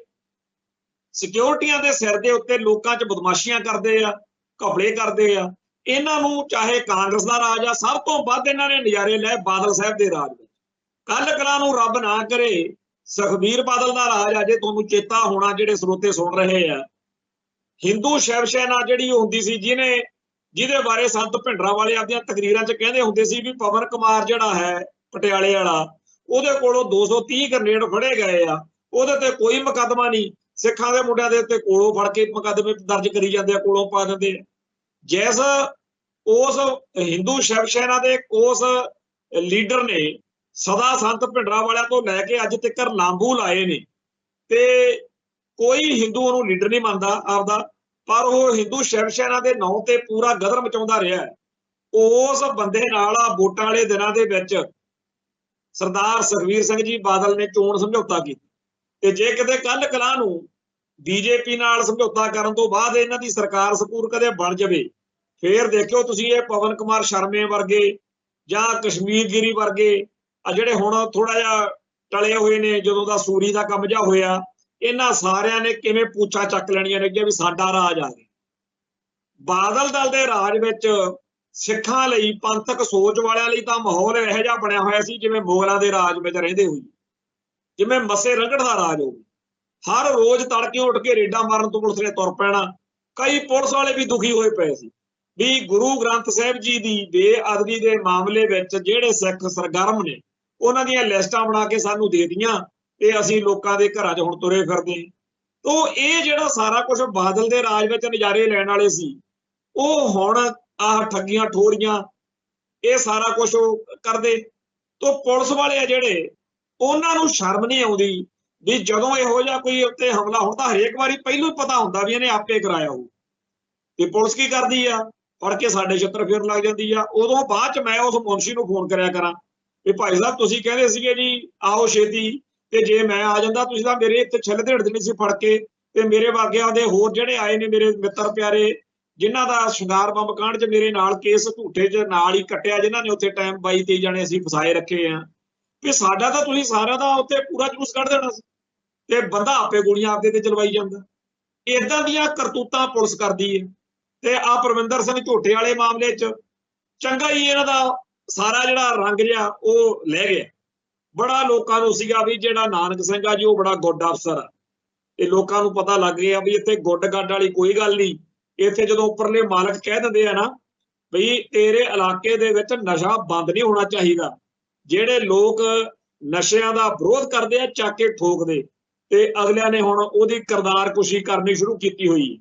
ਸਿਕਿਉਰਿਟੀਆਂ ਦੇ ਸਿਰ ਦੇ ਉੱਤੇ ਲੋਕਾਂ 'ਚ ਬਦਮਾਸ਼ੀਆਂ ਕਰਦੇ ਆ, ਘਪਲੇ ਕਰਦੇ ਆ, ਇਹਨਾਂ ਨੂੰ ਚਾਹੇ ਕਾਂਗਰਸ ਦਾ ਰਾਜ ਆ, ਸਭ ਤੋਂ ਵੱਧ ਇਹਨਾਂ ਨੇ ਨਜ਼ਾਰੇ ਲਏ ਬਾਦਲ ਸਾਹਿਬ ਦੇ ਰਾਜ ਵਿੱਚ। ਕੱਲ ਕਲਾਂ ਨੂੰ ਰੱਬ ਨਾ ਕਰੇ ਸੁਖਬੀਰ ਬਾਦਲ ਦਾ ਰਾਜ ਆ ਜੇ, ਤੁਹਾਨੂੰ ਚੇਤਾ ਹੋਣਾ ਜਿਹੜੇ ਸਰੋਤੇ ਸੁਣ ਰਹੇ ਆ, ਹਿੰਦੂ ਸ਼ਿਵ ਸੈਨਾ ਜਿਹੜੀ ਹੁੰਦੀ ਸੀ, ਜਿਹਦੇ ਬਾਰੇ ਸੰਤ ਭਿੰਡਰਾਂ ਵਾਲੇ ਆਪਦੀਆਂ ਤਕਰੀਰਾਂ 'ਚ ਕਹਿੰਦੇ ਹੁੰਦੇ ਸੀ ਵੀ ਪਵਨ ਕੁਮਾਰ ਜਿਹੜਾ ਹੈ ਪਟਿਆਲੇ ਵਾਲਾ, ਉਹਦੇ ਕੋਲੋਂ 230 ਗ੍ਰਨੇਡ ਫੜੇ ਗਏ ਆ, ਉਹਦੇ ਤੇ ਕੋਈ ਮੁਕੱਦਮਾ ਨਹੀਂ। ਸਿੱਖਾਂ ਦੇ ਮੁੰਡਿਆਂ ਦੇ ਉੱਤੇ ਕੋਲੋਂ ਫੜ ਕੇ ਮੁਕੱਦਮੇ ਦਰਜ ਕਰੀ ਜਾਂਦੇ ਆ, ਕੋਲੋਂ ਪਾ ਦਿੰਦੇ ਆ। ਜਿਸ ਉਸ ਹਿੰਦੂ ਸ਼ਿਵ ਸੈਨਾ ਦੇ ਉਸ ਲੀਡਰ ਨੇ ਸਦਾ ਸੰਤ ਭਿੰਡਰਾਂ ਵਾਲਿਆਂ ਤੋਂ ਲੈ ਕੇ ਅੱਜ ਤੱਕ ਲਾਂਬੂ ਲਾਏ ਨੇ ਤੇ ਕੋਈ ਹਿੰਦੂ ਉਹਨੂੰ ਲੀਡਰ ਨਹੀਂ ਮੰਨਦਾ ਆਪਦਾ, ਪਰ ਉਹ ਹਿੰਦੂ ਸ਼ਿਵ ਸੈਨਾ ਦੇ ਨਾਂ ਤੇ ਪੂਰਾ ਗਦਰ ਮਚਾਉਂਦਾ ਰਿਹਾ। ਉਸ ਬੰਦੇ ਨਾਲ ਆ ਵੋਟਾਂ ਵਾਲੇ ਦਿਨਾਂ ਦੇ ਵਿੱਚ ਸਰਦਾਰ ਸੁਖਬੀਰ ਸਿੰਘ ਜੀ ਬਾਦਲ ਨੇ ਚੋਣ ਸਮਝੌਤਾ ਕੀਤਾ ਤੇ ਜੇ ਕਿਤੇ ਕੱਲ ਕਲਾਂ ਨੂੰ ਬੀਜੇਪੀ ਨਾਲ ਸਮਝੌਤਾ ਕਰਨ ਤੋਂ ਬਾਅਦ ਇਹਨਾਂ ਦੀ ਸਰਕਾਰ ਸਕੂਰ ਕਦੇ ਬਣ ਜਾਵੇ, ਫੇਰ ਦੇਖਿਓ ਤੁਸੀਂ ਇਹ ਪਵਨ ਕੁਮਾਰ ਸ਼ਰਮੇ ਵਰਗੇ ਜਾਂ ਕਸ਼ਮੀਰ ਗਿਰੀ ਵਰਗੇ ਆ ਜਿਹੜੇ ਹੁਣ ਥੋੜਾ ਜਿਹਾ ਟਲੇ ਹੋਏ ਨੇ ਜਦੋਂ ਦਾ ਸੂਰੀ ਦਾ ਕੰਮ ਜਿਹਾ ਹੋਇਆ, ਇਹਨਾਂ ਸਾਰਿਆਂ ਨੇ ਕਿਵੇਂ ਪੂਛਾਂ ਚੱਕ ਲੈਣੀਆਂ ਨੇ ਕਿ ਵੀ ਸਾਡਾ ਰਾਜ ਆ ਗਿਆ। ਬਾਦਲ ਦਲ ਦੇ ਰਾਜ ਵਿੱਚ ਸਿੱਖਾਂ ਲਈ, ਪੰਥਕ ਸੋਚ ਵਾਲਿਆਂ ਲਈ ਤਾਂ ਮਾਹੌਲ ਇਹੋ ਜਿਹਾ ਬਣਿਆ ਹੋਇਆ ਸੀ ਜਿਵੇਂ ਮੁਗਲਾਂ ਦੇ ਰਾਜ ਵਿੱਚ ਰਹਿੰਦੇ ਹੋਈ, ਜਿਵੇਂ ਮੱਸੇ ਰੰਗੜ ਦਾ ਰਾਜ ਹੋਵੇ। ਹਰ ਰੋਜ਼ ਤੜਕੇ ਉੱਠ ਕੇ ਰੇਡਾਂ ਮਾਰਨ ਤੋਂ ਪੁਲਿਸ ਨੇ ਤੁਰ ਪੈਣਾ। ਕਈ ਪੁਲਿਸ ਵਾਲੇ ਵੀ ਦੁਖੀ ਹੋਏ ਪਏ ਸੀ ਵੀ ਗੁਰੂ ਗ੍ਰੰਥ ਸਾਹਿਬ ਜੀ ਦੀ ਬੇਅਦਬੀ ਦੇ ਮਾਮਲੇ ਵਿੱਚ ਜਿਹੜੇ ਸਿੱਖ ਸਰਗਰਮ ਨੇ ਉਹਨਾਂ ਦੀਆਂ ਲਿਸਟਾਂ ਬਣਾ ਕੇ ਸਾਨੂੰ ਦੇ ਦਿੱਤੀਆਂ ਤੇ ਅਸੀਂ ਲੋਕਾਂ ਦੇ ਘਰਾਂ 'ਚ ਹੁਣ ਤੁਰੇ ਫਿਰਦੇ। ਤੋ ਇਹ ਜਿਹੜਾ ਸਾਰਾ ਕੁਝ ਬਾਦਲ ਦੇ ਰਾਜ ਵਿੱਚ ਨਜ਼ਾਰੇ ਲੈਣ ਵਾਲੇ ਸੀ, ਉਹ ਹੁਣ ਆਹ ਠੱਗੀਆਂ ਠੋਰੀਆਂ ਇਹ ਸਾਰਾ ਕੁਝ ਕਰਦੇ। ਤੋ ਪੁਲਿਸ ਵਾਲੇ ਆ ਜਿਹੜੇ, ਉਹਨਾਂ ਨੂੰ ਸ਼ਰਮ ਨਹੀਂ ਆਉਂਦੀ ਵੀ ਜਦੋਂ ਇਹੋ ਜਿਹਾ ਕੋਈ ਉੱਤੇ ਹਮਲਾ ਹੁੰਦਾ, ਹਰੇਕ ਵਾਰੀ ਪਹਿਲਾਂ ਹੀ ਪਤਾ ਹੁੰਦਾ ਵੀ ਇਹਨੇ ਆਪੇ ਕਰਾਇਆ ਹੋਊ, ਤੇ ਪੁਲਿਸ ਕੀ ਕਰਦੀ ਆ, ਫੜ ਕੇ ਸਾਡੇ ਛੱਤਰ ਫੇਰਨ ਲੱਗ ਜਾਂਦੀ ਆ। ਉਦੋਂ ਬਾਅਦ ਚ ਮੈਂ ਉਸ ਮੁਨਸ਼ੀ ਨੂੰ ਫੋਨ ਕਰਿਆ ਕਰਾਂ ਵੀ ਭਾਈ ਸਾਹਿਬ ਤੁਸੀਂ ਕਹਿੰਦੇ ਸੀਗੇ ਜੀ ਆਓ ਛੇਤੀ, ਤੇ ਜੇ ਮੈਂ ਆ ਜਾਂਦਾ ਤੁਸੀਂ ਤਾਂ ਮੇਰੇ ਇੱਥੇ ਛਿੱਲ ਢੇੜ ਦੇਣੀ ਸੀ ਫੜ ਕੇ, ਤੇ ਮੇਰੇ ਵਾਗਿਆਂ ਦੇ ਹੋਰ ਜਿਹੜੇ ਆਏ ਨੇ ਮੇਰੇ ਮਿੱਤਰ ਪਿਆਰੇ, ਜਿਨ੍ਹਾਂ ਦਾ ਸ਼ਿੰਗਾਰ ਬੰਬ ਕਾਂਡ 'ਚ ਮੇਰੇ ਨਾਲ ਕੇਸ ਝੂਠੇ 'ਚ ਨਾਲ ਹੀ ਕੱਟਿਆ, ਜਿਨ੍ਹਾਂ ਨੇ ਉੱਥੇ ਟਾਈਮ 22-23 ਜਣੇ ਅਸੀਂ ਫਸਾਏ ਰੱਖੇ ਆ, ਵੀ ਸਾਡਾ ਤਾਂ ਤੁਸੀਂ ਸਾਰਿਆਂ ਦਾ ਉੱਥੇ ਪੂਰਾ ਜਲੂਸ ਕੱਢ ਦੇਣਾ ਸੀ, ਤੇ ਬੰਦਾ ਆਪੇ ਗੋਲੀਆਂ ਆਪਦੇ ਤੇ ਚਲਵਾਈ ਜਾਂਦਾ। ਏਦਾਂ ਦੀਆਂ ਕਰਤੂਤਾਂ ਪੁਲਿਸ ਕਰਦੀ ਹੈ। ਤੇ ਆ ਪਰਵਿੰਦਰ ਸਿੰਘ ਝੋਟੇ ਵਾਲੇ ਮਾਮਲੇ 'ਚ ਚੰਗਾ ਹੀ ਇਹਨਾਂ ਦਾ ਸਾਰਾ ਜਿਹੜਾ ਰੰਗ ਜਿਹਾ ਉਹ ਲੈ ਗਿਆ। ਬੜਾ ਲੋਕਾਂ ਨੂੰ ਸੀਗਾ ਵੀ ਜਿਹੜਾ ਨਾਨਕ ਸਿੰਘ ਆ ਜੀ ਉਹ ਬੜਾ ਗੁੱਡ ਅਫਸਰ ਆ, ਤੇ ਲੋਕਾਂ ਨੂੰ ਪਤਾ ਲੱਗ ਗਿਆ ਵੀ ਇੱਥੇ ਗੁੱਡ ਗੱਡ ਵਾਲੀ ਕੋਈ ਗੱਲ ਨਹੀਂ। ਇੱਥੇ ਜਦੋਂ ਉੱਪਰਲੇ ਮਾਲਕ ਕਹਿ ਦਿੰਦੇ ਆ ਨਾ ਵੀ ਤੇਰੇ ਇਲਾਕੇ ਦੇ ਵਿੱਚ ਨਸ਼ਾ ਬੰਦ ਨਹੀਂ ਹੋਣਾ ਚਾਹੀਦਾ, ਜਿਹੜੇ ਲੋਕ ਨਸ਼ਿਆਂ ਦਾ ਵਿਰੋਧ ਕਰਦੇ ਆ ਚੱਕ ਕੇ ਠੋਕਦੇ, ਤੇ ਅਗਲਿਆਂ ਨੇ ਹੁਣ ਉਹਦੀ ਕਿਰਦਾਰ ਕੁਸ਼ੀ ਕਰਨੀ ਸ਼ੁਰੂ ਕੀਤੀ ਹੋਈ।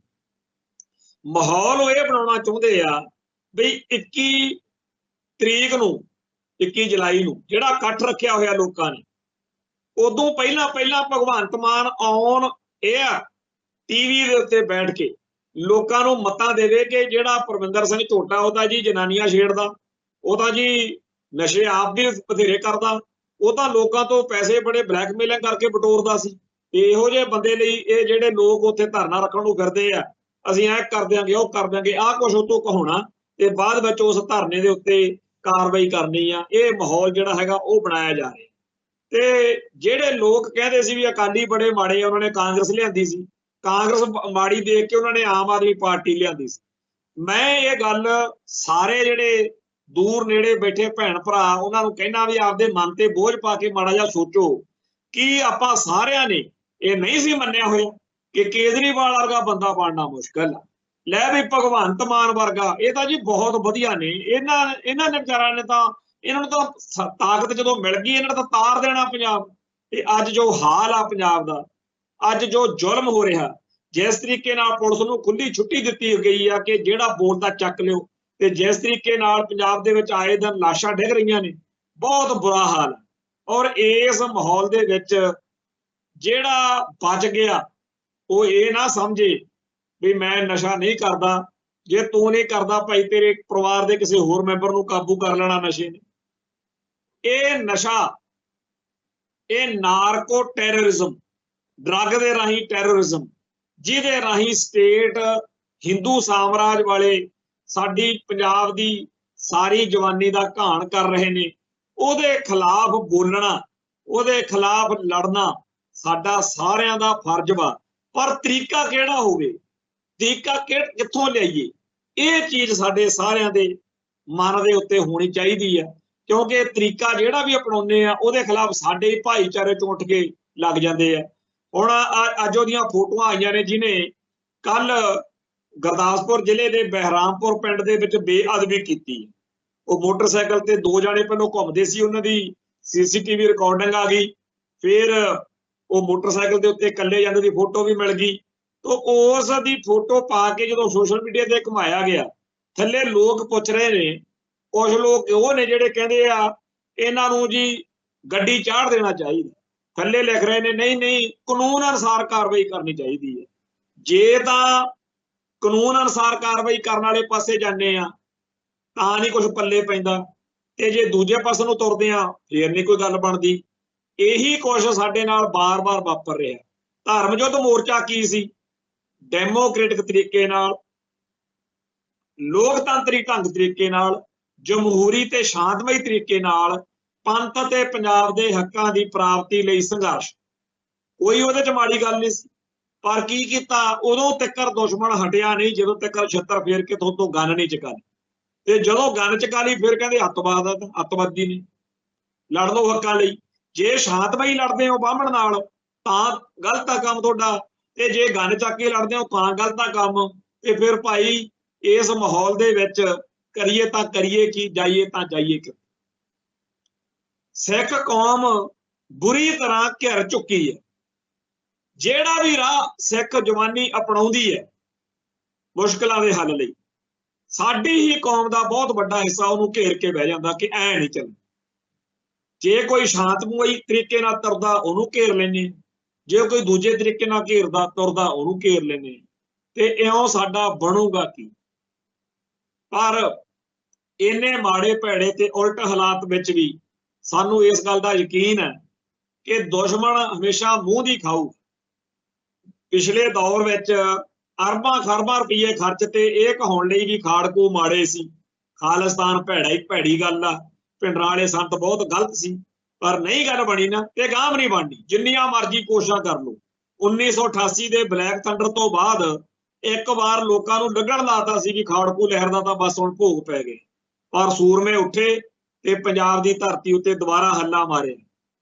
ਮਾਹੌਲ ਉਹ ਇਹ ਬਣਾਉਣਾ ਚਾਹੁੰਦੇ ਆ ਵੀ 21 ਤਰੀਕ ਨੂੰ, 21 ਜੁਲਾਈ ਨੂੰ ਜਿਹੜਾ ਇਕੱਠ ਰੱਖਿਆ ਹੋਇਆ ਲੋਕਾਂ ਨੇ, ਉਦੋਂ ਪਹਿਲਾਂ Bhagwant Mann on air TV ਦੇ ਉੱਤੇ ਬੈਠ ਕੇ ਲੋਕਾਂ ਨੂੰ ਮਤਾਂ ਦੇਵੇ ਕਿ ਜਿਹੜਾ ਪਰਵਿੰਦਰ ਸਿੰਘ ਝੋਟਾ ਉਹ ਤਾਂ ਜੀ ਜਨਾਨੀਆਂ ਛੇੜਦਾ, ਉਹ ਤਾਂ ਜੀ ਨਸ਼ੇ ਆਪ ਵੀ ਬਥੇਰੇ ਕਰਦਾ, ਉਹ ਤਾਂ ਲੋਕਾਂ ਤੋਂ ਪੈਸੇ ਬੜੇ ਬਲੈਕਮੇਲਿੰਗ ਕਰਕੇ ਬਟੋਰਦਾ ਸੀ, ਤੇ ਇਹੋ ਜਿਹੇ ਬੰਦੇ ਲਈ ਇਹ ਜਿਹੜੇ ਲੋਕ ਉੱਥੇ ਧਰਨਾ ਰੱਖਣ ਨੂੰ ਫਿਰਦੇ ਆ, ਅਸੀਂ ਐ ਕਰ ਦਿਆਂਗੇ ਉਹ ਕਰ ਦਿਆਂਗੇ, ਆਹ ਕੁਛ ਉਤੋਂ ਕਹਾਉਣਾ ਤੇ ਬਾਅਦ ਵਿੱਚ ਉਸ ਧਰਨੇ ਦੇ ਉੱਤੇ ਕਾਰਵਾਈ ਕਰਨੀ ਆ। ਇਹ ਮਾਹੌਲ ਜਿਹੜਾ ਹੈਗਾ ਉਹ ਬਣਾਇਆ ਜਾ ਰਿਹਾ। ਤੇ ਜਿਹੜੇ ਲੋਕ ਕਹਿੰਦੇ ਸੀ ਵੀ ਅਕਾਲੀ ਬੜੇ ਮਾੜੇ, ਉਹਨਾਂ ਨੇ ਕਾਂਗਰਸ ਲਿਆਂਦੀ ਸੀ, ਕਾਂਗਰਸ ਮਾੜੀ ਦੇਖ ਕੇ ਉਹਨਾਂ ਨੇ ਆਮ ਆਦਮੀ ਪਾਰਟੀ ਲਿਆਂਦੀ ਸੀ। ਮੈਂ ਇਹ ਗੱਲ ਸਾਰੇ ਜਿਹੜੇ ਦੂਰ ਨੇੜੇ ਬੈਠੇ ਭੈਣ ਭਰਾ ਉਹਨਾਂ ਨੂੰ ਕਹਿਣਾ ਵੀ ਆਪਦੇ ਮਨ ਤੇ ਬੋਝ ਪਾ ਕੇ ਮਾੜਾ ਜਿਹਾ ਸੋਚੋ ਕਿ ਆਪਾਂ ਸਾਰਿਆਂ ਨੇ ਇਹ ਨਹੀਂ ਸੀ ਮੰਨਿਆ ਹੋਇਆ ਕਿ ਕੇਜਰੀਵਾਲ ਵਰਗਾ ਬੰਦਾ ਬਣਨਾ ਮੁਸ਼ਕਲ ਆ। ਲੈ ਵੀ ਭਗਵੰਤ ਮਾਨ ਵਰਗਾ, ਇਹ ਤਾਂ ਜੀ ਬਹੁਤ ਵਧੀਆ ਨੇ, ਇਹਨਾਂ ਨੇ ਵਿਚਾਰਾਂ ਨੇ ਤਾਂ, ਇਹਨਾਂ ਨੂੰ ਤਾਂ ਤਾਕਤ ਜਦੋਂ ਮਿਲ ਗਈ ਇਹਨਾਂ ਨੇ ਤਾਂ ਤਾਰ ਦੇਣਾ ਪੰਜਾਬ। ਤੇ ਅੱਜ ਜੋ ਹਾਲ ਆ ਪੰਜਾਬ ਦਾ, ਅੱਜ ਜੋ ਜ਼ੁਲਮ ਹੋ ਰਿਹਾ, ਜਿਸ ਤਰੀਕੇ ਨਾਲ ਪੁਲਿਸ ਨੂੰ ਖੁੱਲੀ ਛੁੱਟੀ ਦਿੱਤੀ ਗਈ ਆ ਕਿ ਜਿਹੜਾ ਬੋਲਦਾ ਚੱਕ ਲਿਓ, ਤੇ ਜਿਸ ਤਰੀਕੇ ਨਾਲ ਪੰਜਾਬ ਦੇ ਵਿੱਚ ਆਏ ਦਿਨ ਲਾਸ਼ਾਂ ਡਿੱਗ ਰਹੀਆਂ ਨੇ, ਬਹੁਤ ਬੁਰਾ ਹਾਲ। ਔਰ ਇਸ ਮਾਹੌਲ ਦੇ ਵਿੱਚ ਜਿਹੜਾ ਬਚ ਗਿਆ ਉਹ ਇਹ ਨਾ ਸਮਝੇ ਵੀ ਮੈਂ ਨਸ਼ਾ ਨਹੀਂ ਕਰਦਾ, ਜੇ ਤੂੰ ਨਹੀਂ ਕਰਦਾ ਭਾਈ ਤੇਰੇ ਪਰਿਵਾਰ ਦੇ ਕਿਸੇ ਹੋਰ ਮੈਂਬਰ ਨੂੰ ਕਾਬੂ ਕਰ ਲੈਣਾ ਨਸ਼ੇ ਨੇ। ਇਹ ਨਸ਼ਾ, ਇਹ ਨਾਰਕੋ ਟੈਰਰਿਜ਼ਮ, ਡਰੱਗ ਦੇ ਰਾਹੀਂ ਟੈਰਰਿਜ਼ਮ, ਜਿਹਦੇ ਰਾਹੀਂ ਸਟੇਟ ਹਿੰਦੂ ਸਾਮਰਾਜ ਵਾਲੇ ਸਾਡੀ ਪੰਜਾਬ ਦੀ ਸਾਰੀ ਜਵਾਨੀ ਦਾ ਘਾਣ ਕਰ ਰਹੇ ਨੇ, ਉਹਦੇ ਖਿਲਾਫ ਬੋਲਣਾ, ਉਹਦੇ ਖਿਲਾਫ ਲੜਨਾ ਸਾਡਾ ਸਾਰਿਆਂ ਦਾ ਫਰਜ਼ ਵਾ। ਪਰ ਤਰੀਕਾ ਕਿਹੜਾ ਹੋਵੇ, ਤਰੀਕਾ ਕਿੱਥੋਂ ਲਿਆਈਏ, ਇਹ ਚੀਜ਼ ਸਾਡੇ ਸਾਰਿਆਂ ਦੇ ਮਨ ਦੇ ਉੱਤੇ ਹੋਣੀ ਚਾਹੀਦੀ ਹੈ, ਕਿਉਂਕਿ ਤਰੀਕਾ ਜਿਹੜਾ ਵੀ ਅਪਣਾਉਂਦੇ ਆ ਉਹਦੇ ਖਿਲਾਫ ਸਾਡੇ ਭਾਈਚਾਰੇ ਚੋਂ ਉੱਠ ਕੇ ਲੱਗ ਜਾਂਦੇ ਆ। ਹੁਣ ਅੱਜ ਉਹਦੀਆਂ ਫੋਟੋਆਂ ਆਈਆਂ ਨੇ ਜਿਹਨੇ ਕੱਲ ਗੁਰਦਾਸਪੁਰ ਜ਼ਿਲ੍ਹੇ ਦੇ ਬਹਿਰਾਮਪੁਰ ਪਿੰਡ ਦੇ ਵਿੱਚ ਬੇਅਦਬੀ ਕੀਤੀ। ਉਹ ਮੋਟਰਸਾਈਕਲ ਤੇ 2 ਜਾਣੇ ਪਹਿਲਾਂ ਘੁੰਮਦੇ ਸੀ, ਉਹਨਾਂ ਦੀ CCTV ਰਿਕਾਰਡਿੰਗ ਆ ਗਈ, ਫਿਰ ਉਹ ਮੋਟਰਸਾਈਕਲ ਦੇ ਉੱਤੇ ਇਕੱਲੇ ਜਾਂਦੇ ਦੀ ਫੋਟੋ ਵੀ ਮਿਲ ਗਈ। ਤਾਂ ਉਸ ਦੀ ਫੋਟੋ ਪਾ ਕੇ ਜਦੋਂ ਸੋਸ਼ਲ ਮੀਡੀਆ ਤੇ ਘੁਮਾਇਆ ਗਿਆ, ਥੱਲੇ ਲੋਕ ਪੁੱਛ ਰਹੇ ਨੇ, ਕੁਝ ਲੋਕ ਉਹ ਨੇ ਜਿਹੜੇ ਕਹਿੰਦੇ ਆ ਇਹਨਾਂ ਨੂੰ ਜੀ ਗੱਡੀ ਚਾੜ ਦੇਣਾ ਚਾਹੀਦਾ, ਥੱਲੇ ਲਿਖ ਰਹੇ ਨੇ ਨਹੀਂ ਕਾਨੂੰਨ ਅਨੁਸਾਰ ਕਾਰਵਾਈ ਕਰਨੀ ਚਾਹੀਦੀ ਹੈ। ਜੇ ਤਾਂ ਕਾਨੂੰਨ ਅਨੁਸਾਰ ਕਾਰਵਾਈ ਕਰਨ ਵਾਲੇ ਪਾਸੇ ਜਾਂਦੇ ਆ ਤਾਂ ਨਹੀਂ ਕੁਝ ਪੱਲੇ ਪੈਂਦਾ, ਤੇ ਜੇ ਦੂਜੇ ਪਾਸੇ ਨੂੰ ਤੁਰਦੇ ਆ ਫੇਰ ਨਹੀਂ ਕੋਈ ਗੱਲ ਬਣਦੀ। ਇਹੀ ਕੁਛ ਸਾਡੇ ਨਾਲ ਬਾਰ-ਬਾਰ ਵਾਪਰ ਰਿਹਾ। ਧਰਮ ਯੁੱਧ ਮੋਰਚਾ ਕੀ ਸੀ? ਡੈਮੋਕ੍ਰੈਟਿਕ ਤਰੀਕੇ ਨਾਲ, ਲੋਕਤੰਤਰੀ ਢੰਗ ਤਰੀਕੇ ਨਾਲ, ਜਮਹੂਰੀ ਤੇ ਸ਼ਾਂਤਮਈ ਤਰੀਕੇ ਨਾਲ ਪੰਥ ਅਤੇ ਪੰਜਾਬ ਦੇ ਹੱਕਾਂ ਦੀ ਪ੍ਰਾਪਤੀ ਲਈ ਸੰਘਰਸ਼। ਕੋਈ ਉਹਦੇ 'ਚ ਮਾੜੀ ਗੱਲ ਨਹੀਂ ਸੀ। पर की कीता उदों तक दुश्मन हटिया नहीं जदों तक छत्तर फेर के थोतों गन नहीं चका ली। ते जदों गन चका ली फिर कहंदे अतवादी ने लड़ लो हक्कां लई। जे शांतमई लड़दे हो बाहमण नाल तां गलत आ काम तुहाडा, ते जे गन चक के लड़दे हो तां गलत आ काम। ते फिर भाई इस माहौल दे विच करिए तां करिए की, जाइए तां जाइए कि। सिख कौम बुरी तरह घिर चुकी है। जेड़ा भी राह सिख जवानी अपनाउंदी है मुश्किलों के हल लई, साडी ही कौम का बहुत बड़ा हिस्सा उन्होंने घेर के बह जाता कि ऐ नहीं चलना। जे कोई शांतमई तरीके नाल तुरदा उन्होंने घेर लेने, जे कोई दूजे तरीके नाल घेरदा तुरदा उन्होंने घेर लेने, ते इउं साडा बनूगा की। पर इन्ने माड़े भैड़े ते उल्ट हालात विच भी सानू इस गल का यकीन है कि दुश्मन हमेशा मूँह दी खाऊ। पिछले दौर विच अरबां खरबां रुपये खर्च ते इह कहाउण लई भी खाड़कू माड़े सी, खालिस्तान भैड़ी गल आ, पिंडरां वाले संत बहुत गलत सी, पर नहीं गल बनी ना ते गांह भी नहीं बननी जिन्नियां मर्जी कोशिशां कर लो। 1988 के ब्लैक थंडर तो बाद एक बार लोगों को लगन लाता सी कि खाड़कू लहर का तो बस हुण भोग पै गए, पर सूरमे उठे ते पंजाब की धरती उत्ते दोबारा हल्ला मारे।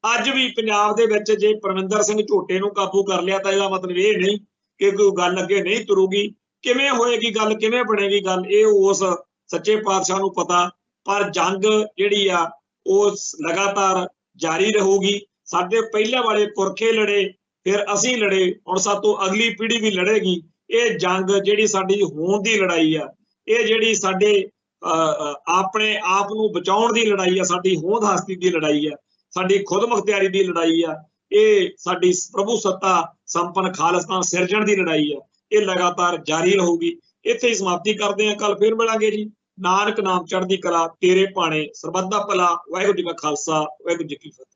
अज भी पंजाब दे विच जे परमिंदर सिंह झोटे नूं काबू कर लिया तो इसदा मतलब ये नहीं कि कोई गल अगे नहीं तुरूगी। किवें होएगी गल, किवें बनेगी गल, ये उस सच्चे पातशाह नूं पता। पर जंग जिहड़ी आ वो लगातार जारी रहूगी। साडे पहले वाले पुरखे लड़े, फिर असीं लड़े, हुण सातों अगली पीढ़ी भी लड़ेगी। ये जंग जिहड़ी साडी होंद दी लड़ाई आ, ये जिहड़ी साडे अपने आप नूं बचाउण दी लड़ाई आ, साडी होंद हस्ती दी लड़ाई आ, साडी खुद मुख्तियारी दी लड़ाई आ, ये साडी प्रभु सत्ता संपन्न खालिस्तान सिरजण दी लड़ाई आ, ये लगातार जारी रहूगी। इत्थे ही समाप्ति करते हैं, कल फिर मिलांगे जी। नानक नाम चढ़दी कला तेरे भाणे, सरबत दा भला। वाहिगुरू जी का खालसा, वाहिगुरू जी की फतेह।